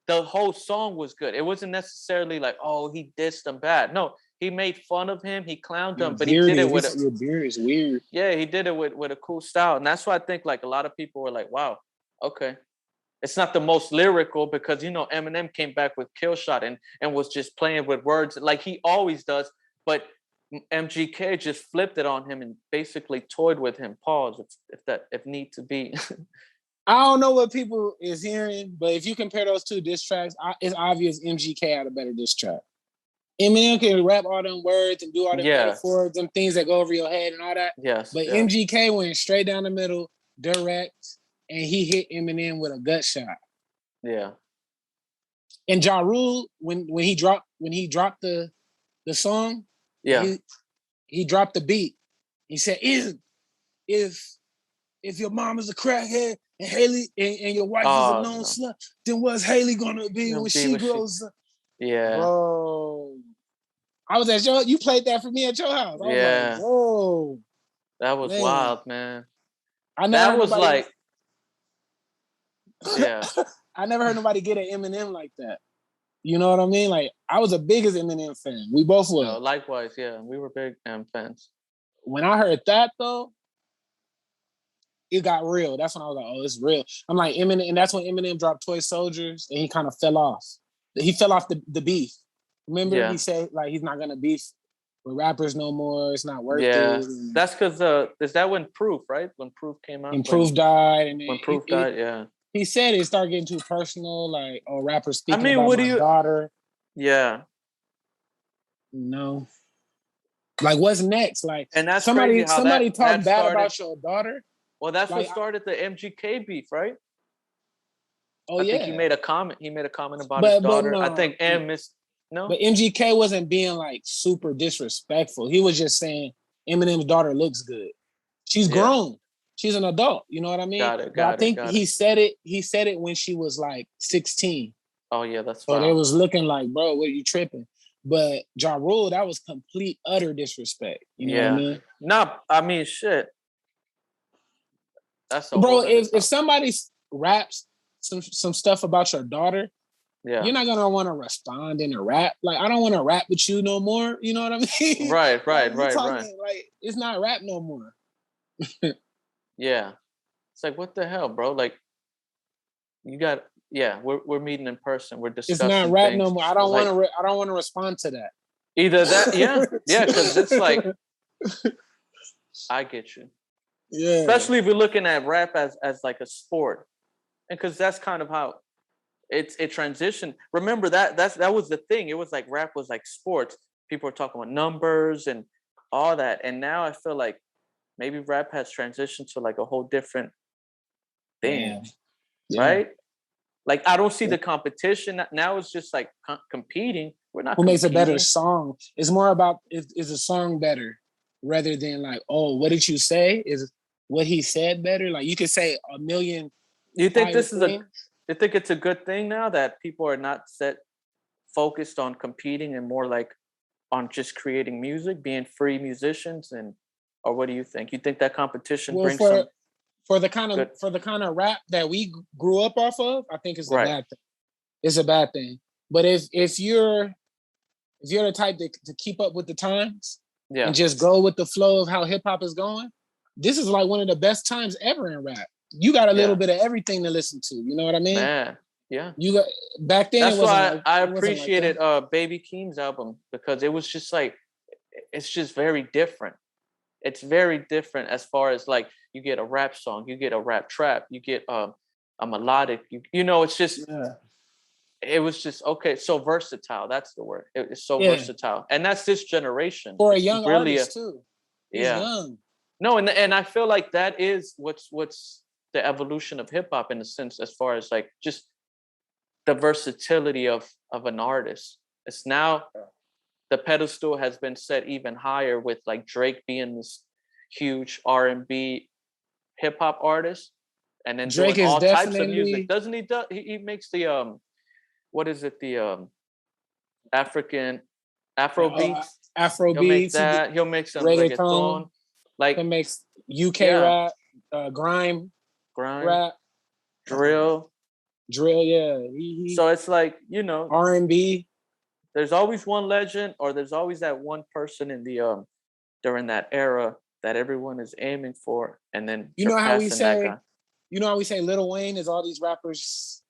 the whole song was good. It wasn't necessarily like, oh, he dissed him bad. No, he made fun of him. He clowned him, but he did it with your beard is weird. Yeah, he did it with a cool style, and that's why I think like a lot of people were like, wow, okay. It's not the most lyrical because Eminem came back with Kill Shot and was just playing with words like he always does, but MGK just flipped it on him and basically toyed with him. Pause if need to be. I don't know what people is hearing, but if you compare those two diss tracks, it's obvious MGK had a better diss track. Eminem can rap all them words and do all them metaphors, them things that go over your head and all that. Yes. But MGK went straight down the middle, direct, and he hit Eminem with a gut shot. Yeah. And Ja Rule, when he dropped the song, he dropped the beat. He said, if your mom is a crackhead and Haley and your wife is a known slut, then what's Haley gonna be when she grows up? Yeah. Bro. I was at you played that for me at your house. I was like, whoa. That was wild, man. I never heard nobody get an Eminem like that. You know what I mean? Like, I was the biggest Eminem fan. We both were. No, likewise, yeah. We were big fans. When I heard that, though, it got real. That's when I was like, oh, it's real. I'm like, Eminem, and that's when Eminem dropped Toy Soldiers, and he kind of fell off. He fell off the beef. Remember, he said, like, he's not going to beef with rappers no more. It's not worth it. Yeah, that's because, is that when Proof, right? When Proof came out? When Proof died. And when Proof died, yeah. He said it started getting too personal, like, rappers speaking about my daughter. Yeah. No. Like, what's next? Like, and that's somebody talk bad about your daughter. Well, that's what started the MGK beef, right? Oh, I think he made a comment. He made a comment about his daughter. No. I think no. But MGK wasn't being like super disrespectful. He was just saying Eminem's daughter looks good. She's grown. She's an adult. You know what I mean? I think he said it. He said it when she was like 16. Oh yeah, that's so they was looking like, bro, what are you tripping? But Ja Rule, that was complete utter disrespect. You know what I mean? No, I mean shit. That's bro. If somebody raps some stuff about your daughter, you're not gonna want to respond in a rap. Like, I don't want to rap with you no more. You know what I mean? Right. Like, it's not rap no more. Yeah, it's like, what the hell, bro? Like, you got we're meeting in person. We're It's not discussing rap things. no more. I don't want to. I don't want to respond to that. Either that, yeah, because it's like, I get you. Yeah. Especially if we're looking at rap as like a sport, and because that's kind of how it transitioned. Remember that was the thing. It was like rap was like sports. People were talking about numbers and all that, and now I feel like maybe rap has transitioned to like a whole different thing, right? Like I don't see the competition now. It's just like competing. We're not. Who makes a better competing. song? It's more about is a song better rather than like, oh, what did you say? Is what he said better? Like you could say a million. You think this is you think it's a good thing now that people are not focused on competing and more like on just creating music, being free musicians, or what do you think? You think that competition brings for the kind of rap that we grew up off of? I think it's a bad thing. It's a bad thing. But if you're the type to keep up with the times and just go with the flow of how hip hop is going, this is like one of the best times ever in rap. You got a little bit of everything to listen to. You know what I mean? Man, yeah. You got back then. That's why I appreciated Baby Keem's album, because it was just like, it's just very different. It's very different as far as like you get a rap song, you get a rap trap, you get a melodic. You know, it's just. Yeah. It was just so versatile. That's the word. It's so versatile, and that's this generation for a young artist too. He's young. No, and I feel like that is what's the evolution of hip hop in a sense, as far as like just the versatility of an artist. It's now the pedestal has been set even higher with like Drake being this huge R&B hip hop artist, and then Drake doing all types of music. Doesn't he? He makes the what is it? The Afro beats. Afro He'll beats. Make that. He'll make some reggaeton. Like he makes UK rap, grime rap, drill. Yeah. So it's like, you know, R&B. There's always one legend, or there's always that one person in the during that era that everyone is aiming for, and then you know how we say, Lil Wayne is all these rappers'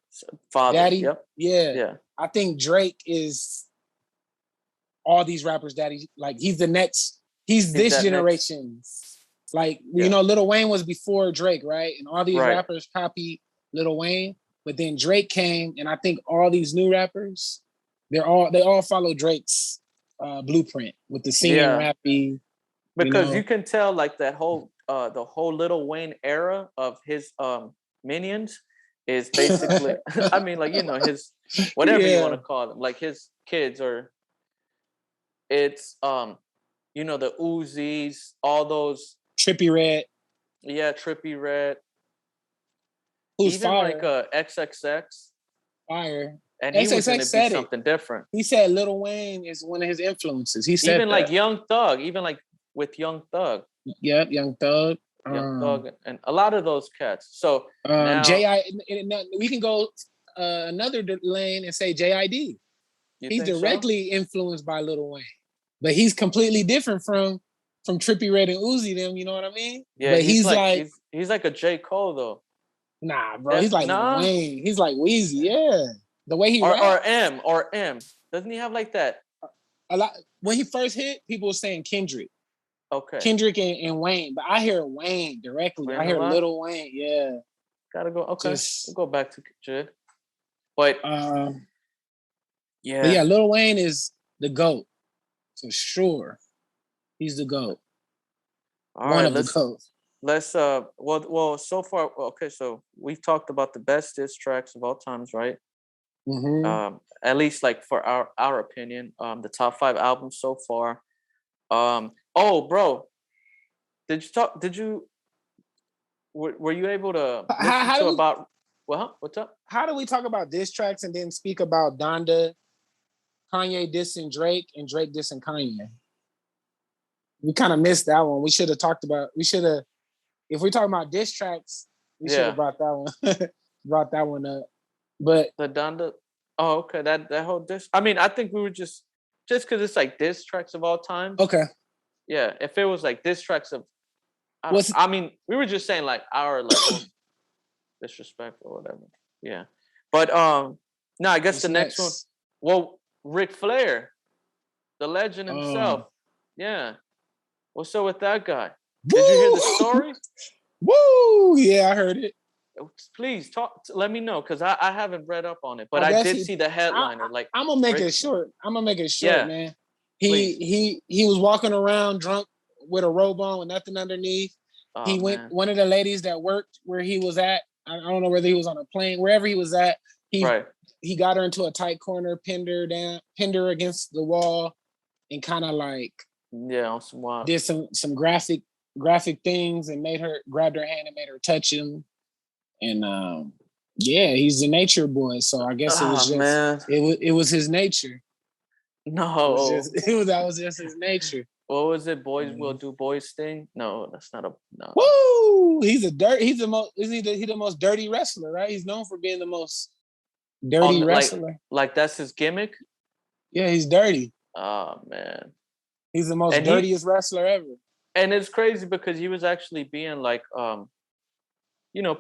father. Daddy. Yep. Yeah. I think Drake is all these rappers' daddy. Like he's the next. He's this generation's. Like you know, Lil Wayne was before Drake, right? And all these rappers copied Lil Wayne, but then Drake came, and I think all these new rappers, they all follow Drake's blueprint with the singing, rappy. Because you can tell like that whole the whole Lil Wayne era of his minions is basically I mean, like, you know, his whatever you want to call them, like his kids, or it's you know, the Uzis, all those Trippie Redd. Yeah, Trippie Redd. Who's even fire? Like XXX. Fire. And he was going to be something different. He said Lil Wayne is one of his influences. He said even like Young Thug, even like with Young Thug. Yep, Young Thug. Young Thug, and a lot of those cats. So now, we can go another lane and say JID. He's directly influenced by Lil Wayne, but he's completely different from Trippie Redd and Uzi them. You know what I mean? Yeah, but he's like a J. Cole though. Nah, bro, he's like Wayne. He's like Weezy. Yeah, the way he raps. Or M. Doesn't he have like that? A lot. When he first hit, people were saying Kendrick. Okay. Kendrick and Wayne, but I hear Wayne directly. I hear Lil Wayne. Yeah. Gotta go. Okay. We'll go back to Jid. But yeah, Lil Wayne is the GOAT for sure. He's the GOAT. All right, the GOAT. Let's well so far, okay, so we've talked about the best diss tracks of all times, right? Mm-hmm. At least like for our opinion, the top 5 albums so far. Oh, bro, were you able to listen to about what's up? How do we talk about diss tracks and then speak about Donda, Kanye dissing Drake, and Drake dissing Kanye? We kind of missed that one. If we're talking about diss tracks, we should have brought that one up. But the Donda, oh, okay, that whole diss. I mean, I think we were just because it's like diss tracks of all time. Okay. Yeah, if it was like diss tracks of, I mean, we were just saying like our level disrespect or whatever. Yeah, But no, I guess What's the next one. next? Well, Ric Flair, the legend himself. Oh. Yeah. What's up with that guy? Woo! Did you hear the story? Woo! Yeah, I heard it. Please talk. Let me know because I haven't read up on it, but I I guess did see the headliner. Like I'm gonna make Rick, it short. yeah, Man. please. He was walking around drunk with a robe on with nothing underneath. Oh He went man, one of the ladies that worked where he was at. I don't know whether he was on a plane, wherever he was at. right. He got her into a tight corner, pinned her against the wall, and kind of like Yeah, on some wild. did some graphic things and grabbed her hand and made her touch him. And yeah, he's the nature boy. So I guess it was Oh just man, it was his nature. no. That was just his nature. What was it? Boys will do boys thing. No, that's not a no. Woo! He's the most. Isn't he the most dirty wrestler? Right? He's known for being the most dirty wrestler. Like that's his gimmick. Yeah, he's dirty. Oh man, he's the most dirtiest wrestler ever. And it's crazy because he was actually being like,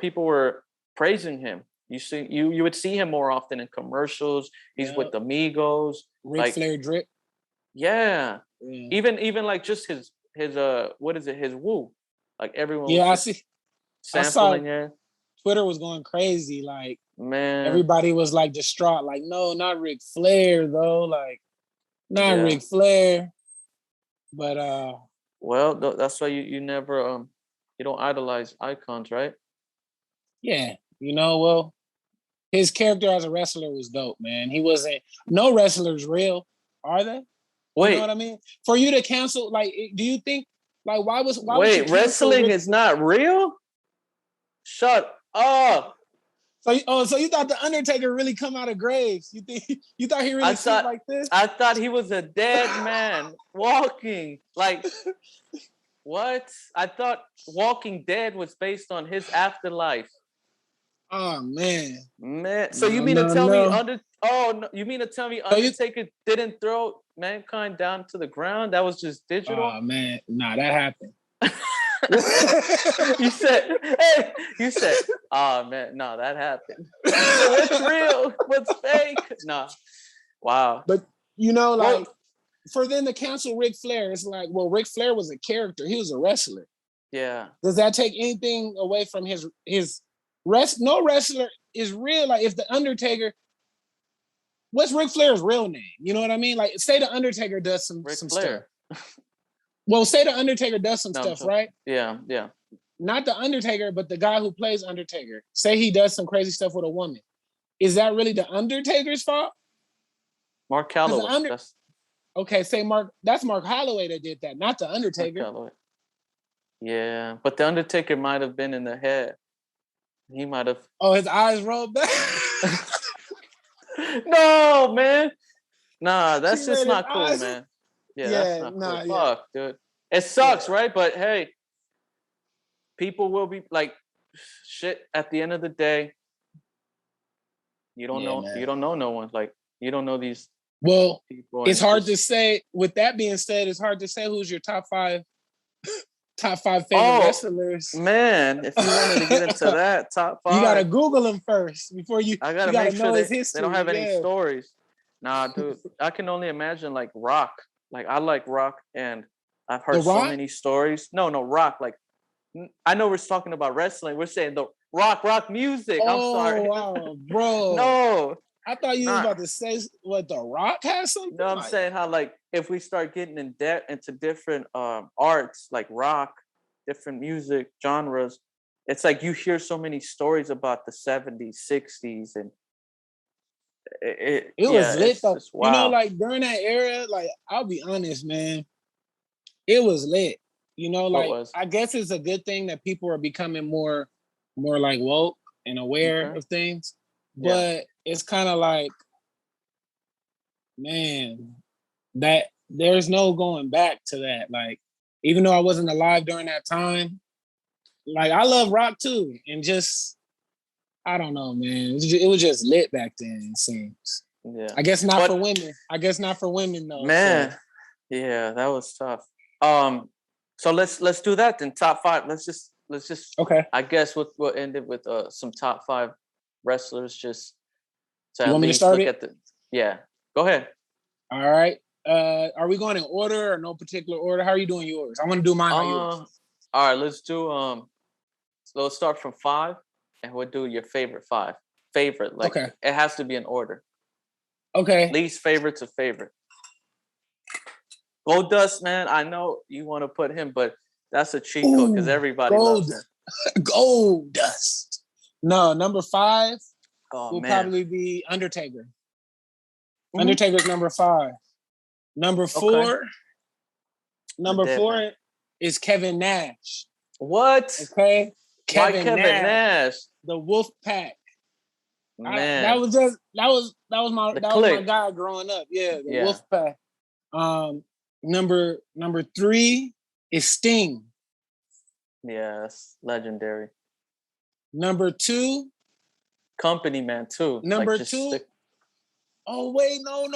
people were praising him. You would see him more often in commercials. He's with the Migos, Ric Flair drip. Yeah. Even like just his what is it? His woo. Like everyone. Yeah, I see. Sampling it. Twitter was going crazy. Like, man, everybody was like distraught. Like, no, not Ric Flair though. Like, not Ric Flair. But well, that's why you never you don't idolize icons, right? Yeah, well, his character as a wrestler was dope, man. He wasn't. No wrestlers real, are they? Wait, you know what I mean? For you to cancel, like, do you think, like, why wait, wrestling is not real? Shut up. So you thought the Undertaker really come out of graves? You thought he really slept like this? I thought he was a dead man walking. Like, what? I thought Walking Dead was based on his afterlife. Oh man. So you mean to tell me you mean to tell me Undertaker didn't throw mankind down to the ground? That was just digital? Oh man, nah, that happened. you said, oh man, no, that happened. What's real? What's fake? No. Wow. But for them to cancel Ric Flair, it's like, well, Ric Flair was a character. He was a wrestler. Yeah. Does that take anything away from his no wrestler is real? Like, if the Undertaker, what's Ric Flair's real name? You know what I mean? Like, say the Undertaker does some stuff. Well, say the Undertaker does some stuff, right? Yeah, yeah. Not the Undertaker, but the guy who plays Undertaker. Say he does some crazy stuff with a woman. Is that really the Undertaker's fault? Mark Calloway. Okay, that's Mark Holloway that did that, not the Undertaker. Yeah, but the Undertaker might have been in the head. He might have. Oh, his eyes rolled back. No, man. Nah, that's just not cool, man. Yeah, that's not cool. Fuck, dude. It sucks, right? But hey, people will be like, shit. At the end of the day, you don't know. Man. You don't know no one. Like, you don't know these. Well, it's hard to say. With that being said, it's hard to say who's your top five favorite wrestlers. Man, if you wanted to get into that top five, you gotta Google him first before you. I gotta make sure his history. They don't have any stories. Nah, dude. I can only imagine like Rock. Like, I like Rock, and I've heard so many stories. No, Rock. Like, I know we're talking about wrestling. We're saying the rock music. I'm sorry. Wow, bro. No. I thought you were about to say what The Rock has something. No, I'm saying how, like, if we start getting in depth into different arts, like rock, different music genres, it's like you hear so many stories about the 70s, 60s, and it was lit though. Wow. Like during that era, like, I'll be honest, man, it was lit. Like, I guess it's a good thing that people are becoming more like woke and aware of things. But it's kind of like, man, that there's no going back to that. Like, even though I wasn't alive during that time, like, I love rock too. And just, I don't know, man. It was just lit back then, it seems. Yeah. I guess not for women. I guess not for women though. Man, so. Yeah, that was tough. So let's do that then. Top five. Let's just okay. I guess we'll end it with some top five wrestlers. Just to You at want me to least start look it? at the. Yeah, go ahead. All right. Are we going in order or no particular order? How are you doing yours? I want to do mine by yours. All right, let's do so let's start from 5, and we'll do your favorite 5. Favorite, like Okay. it has to be in order. Okay. Least favorite to favorite. Gold Dust, man. I know you want to put him, but that's a cheat code because everybody loves him. Gold Dust. No, number 5 will man. probably be Undertaker. Mhm. Undertaker's number 5. Number 4. Okay. Number 4 is Kevin Nash. What? Okay. Why Kevin Nash? The Wolf Pack. Man. That was my guy growing up. Yeah, the Wolf Pack. Number 3 is Sting. Yes, legendary. Number 2, Company Man too. Number 2. Oh wait, no.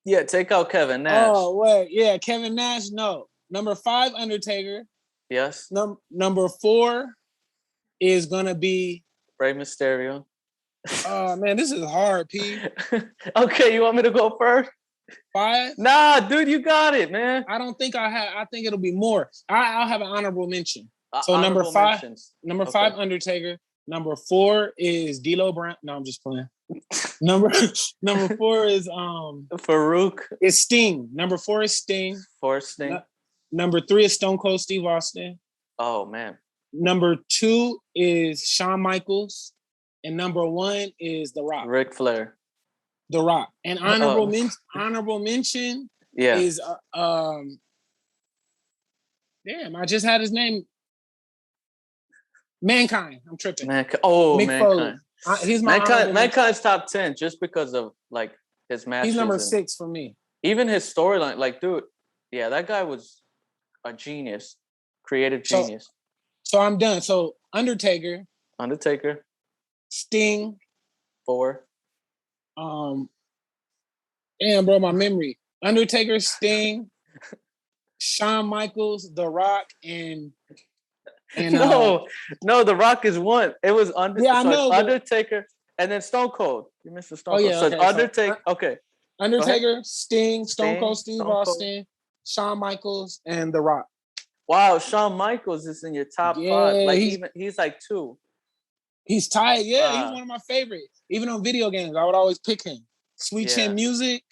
Yeah, take out Kevin Nash. Oh wait, yeah, Kevin Nash. No. Number 5, Undertaker. Yes. Number 4 is gonna be Rey Mysterio. Oh man, this is hard, P. Okay, you want me to go first? 5? Nah, dude, you got it, man. I don't think I think it'll be more. I'll have an honorable mention. So number 5, number 5, Undertaker. Number 4 is D'Lo Brown. No, I'm just playing. Number 4 is Farouk. It's Sting. Number 4 is Sting. Number 3 is Stone Cold Steve Austin. Oh man. Number 2 is Shawn Michaels, and number 1 is The Rock. Ric Flair. The Rock. And honorable mention is damn, I just had his name. Mankind. I'm tripping. Mankind. He's my Mankind's top 10 just because of like his matches. He's number 6 for me. Even his storyline, like, dude, yeah, that guy was a genius, creative genius. So I'm done. So Undertaker, Sting, 4. Damn, bro, my memory. Undertaker, Sting, Shawn Michaels, The Rock, and no, The Rock is 1. It was Undertaker and then Stone Cold. You missed the Stone Cold. So Undertaker. Okay. Undertaker, Sting, Stone Cold Steve Austin, Shawn Michaels, and The Rock. Wow, Shawn Michaels is in your top 5. Like he's like 2. He's tied. Yeah, he's one of my favorites. Even on video games, I would always pick him. Sweet Chin Music.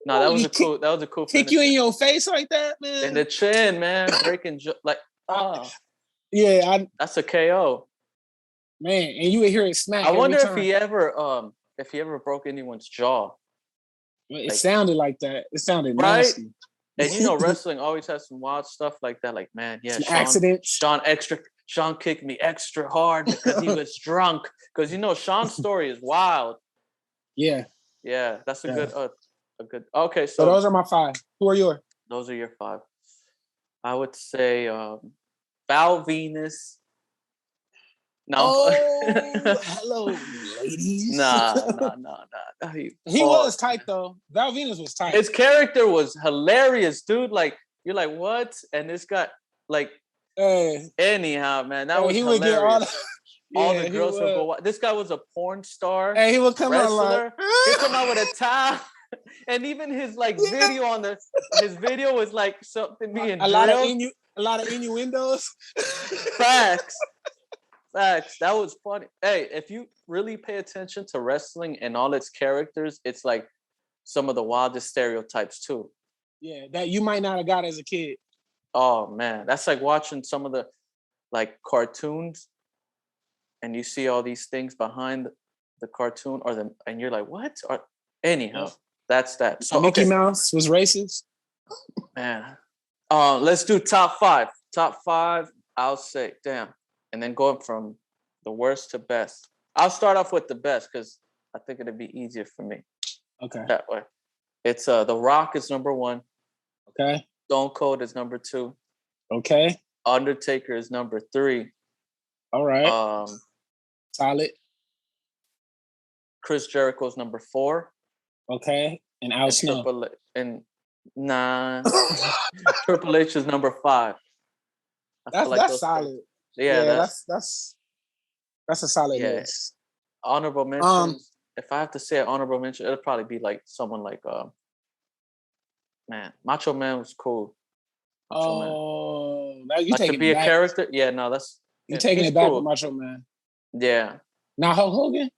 No, that was a cool. That was a cool. Kick you in your face like that, man. In the chin, man. Breaking like. Yeah, that's a KO. Man, and you would hear it smack. I wonder if he ever broke anyone's jaw. It sounded like that. It sounded right? nasty. And wrestling always has some wild stuff like that. Like, man, yeah, Sean kicked me extra hard because he was drunk. Because Sean's story is wild. Yeah. Yeah, that's a good. Okay, so those are my 5. Who are yours? Those are your 5. I would say Val Venus. No. Oh, hello, ladies. Nah. He was tight though. Val Venus was tight. His character was hilarious, dude. Like, you're like, what? And this guy, like, anyhow, man, that was hilarious. Would get all the girls would go. This guy was a porn star. And he would come out like, he'd come out with a towel. And even his video his video was like something being a lot of innuendos. Facts. That was funny. Hey, if you really pay attention to wrestling and all its characters, it's like some of the wildest stereotypes too. Yeah, that you might not have got as a kid. Oh man, that's like watching some of the like cartoons, and you see all these things behind the cartoon, and you're like, what? Anyhow, that's that. So Mickey Mouse was racist. Man, let's do top 5. Top 5, I'll say, damn. And then going from the worst to best. I'll start off with the best because I think it'd be easier for me. Okay. That way. It's The Rock is number 1. Okay. Stone Cold is number 2. Okay. Undertaker is number 3. All right. Solid. Chris Jericho is number 4. Okay. And Al Snow. Triple H is number 5. That's solid. Yeah, that's a solid list. Honorable mentions. If I have to say an honorable mention, it'll probably be like someone like man, Macho Man was cool. Macho Man. Now you like taking to be it a back. character? Yeah, no, that's You taking it back with Macho Man. Yeah. Now Hulk Hogan?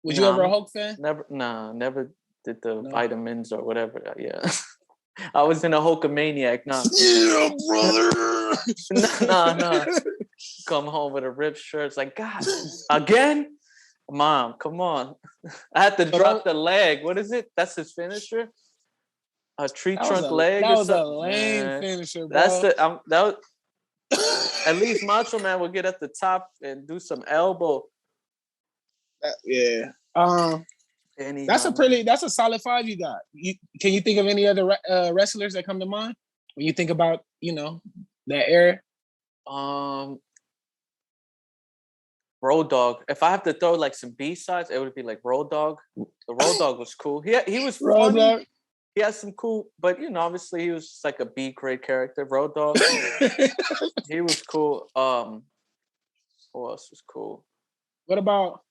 Was you ever a Hulk fan? Never did the vitamins or whatever. Yeah. I was in a Hulkamaniac. Nah. Yeah, brother. No. Come home with a ripped shirt. It's like, God, again? Mom, come on. I had to drop the leg. What is it? That's his finisher? A tree trunk leg that or was something? A lame finisher, bro. That's at least Macho Man will get at the top and do some elbow. Yeah. That's a solid 5 you got. Can you think of any other wrestlers that come to mind when you think about, that era? Road Dogg. If I have to throw like some B-sides, it would be like Road Dogg. The Road Dogg was cool. He was funny. Dog. He has some cool, but obviously he was just like a B-grade character. Road Dogg. He was cool. Who else was cool? What about?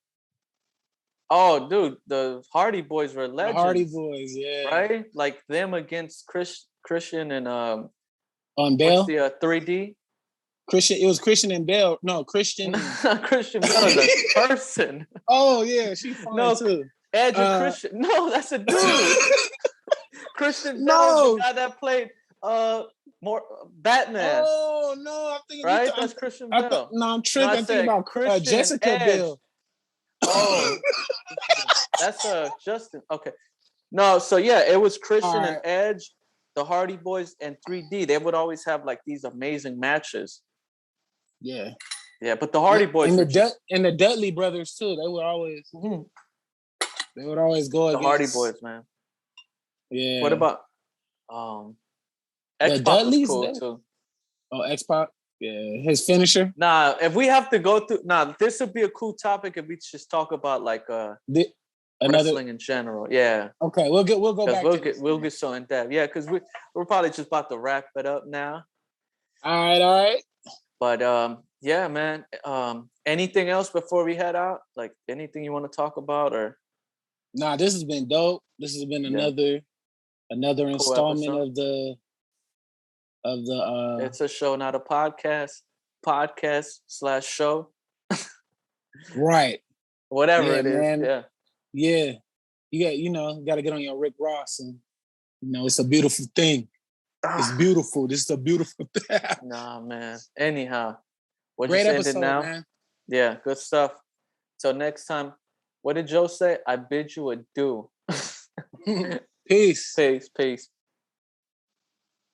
Oh, dude, the Hardy Boys were legends. The Hardy Boys, yeah. Right? Like them against Christian and on Bale. What's the 3D? Christian. It was Christian and Bale. No, Christian. Christian Bale, the person. Oh yeah, she's fine too. Edge and Christian. No, that's a dude. Christian Bale, the guy that played more Batman. Oh no, I'm thinking right. That's Christian Bale. I'm tripping. I'm thinking about Jessica Biel. Oh, that's Justin. Okay, no. So yeah, it was Christian and Edge, the Hardy Boys, and 3D. They would always have like these amazing matches. Yeah, but the Hardy Boys and the Dudley brothers too. They would always they would always go the against Hardy Boys, man. Yeah. What about X-Pac was cool too. Oh, X-Pac. Yeah, his finisher. Nah, if we have to go through, this would be a cool topic if we just talk about like wrestling in general. Yeah. Okay, we'll go back. We'll get so in depth. Yeah, because we're probably just about to wrap it up now. All right. But yeah, man. Anything else before we head out? Like anything you want to talk about or? Nah, this has been dope. This has been another cool installment episode. of the It's a show, not a podcast. Podcast/show. Right. Whatever it is. Man. Yeah. You got to get on your Rick Ross, and it's a beautiful thing. It's beautiful. This is a beautiful thing. Nah, man. Anyhow, we're great just episode, ending now. Man. Yeah, good stuff. Till next time. What did Joe say? I bid you adieu. Peace. Peace.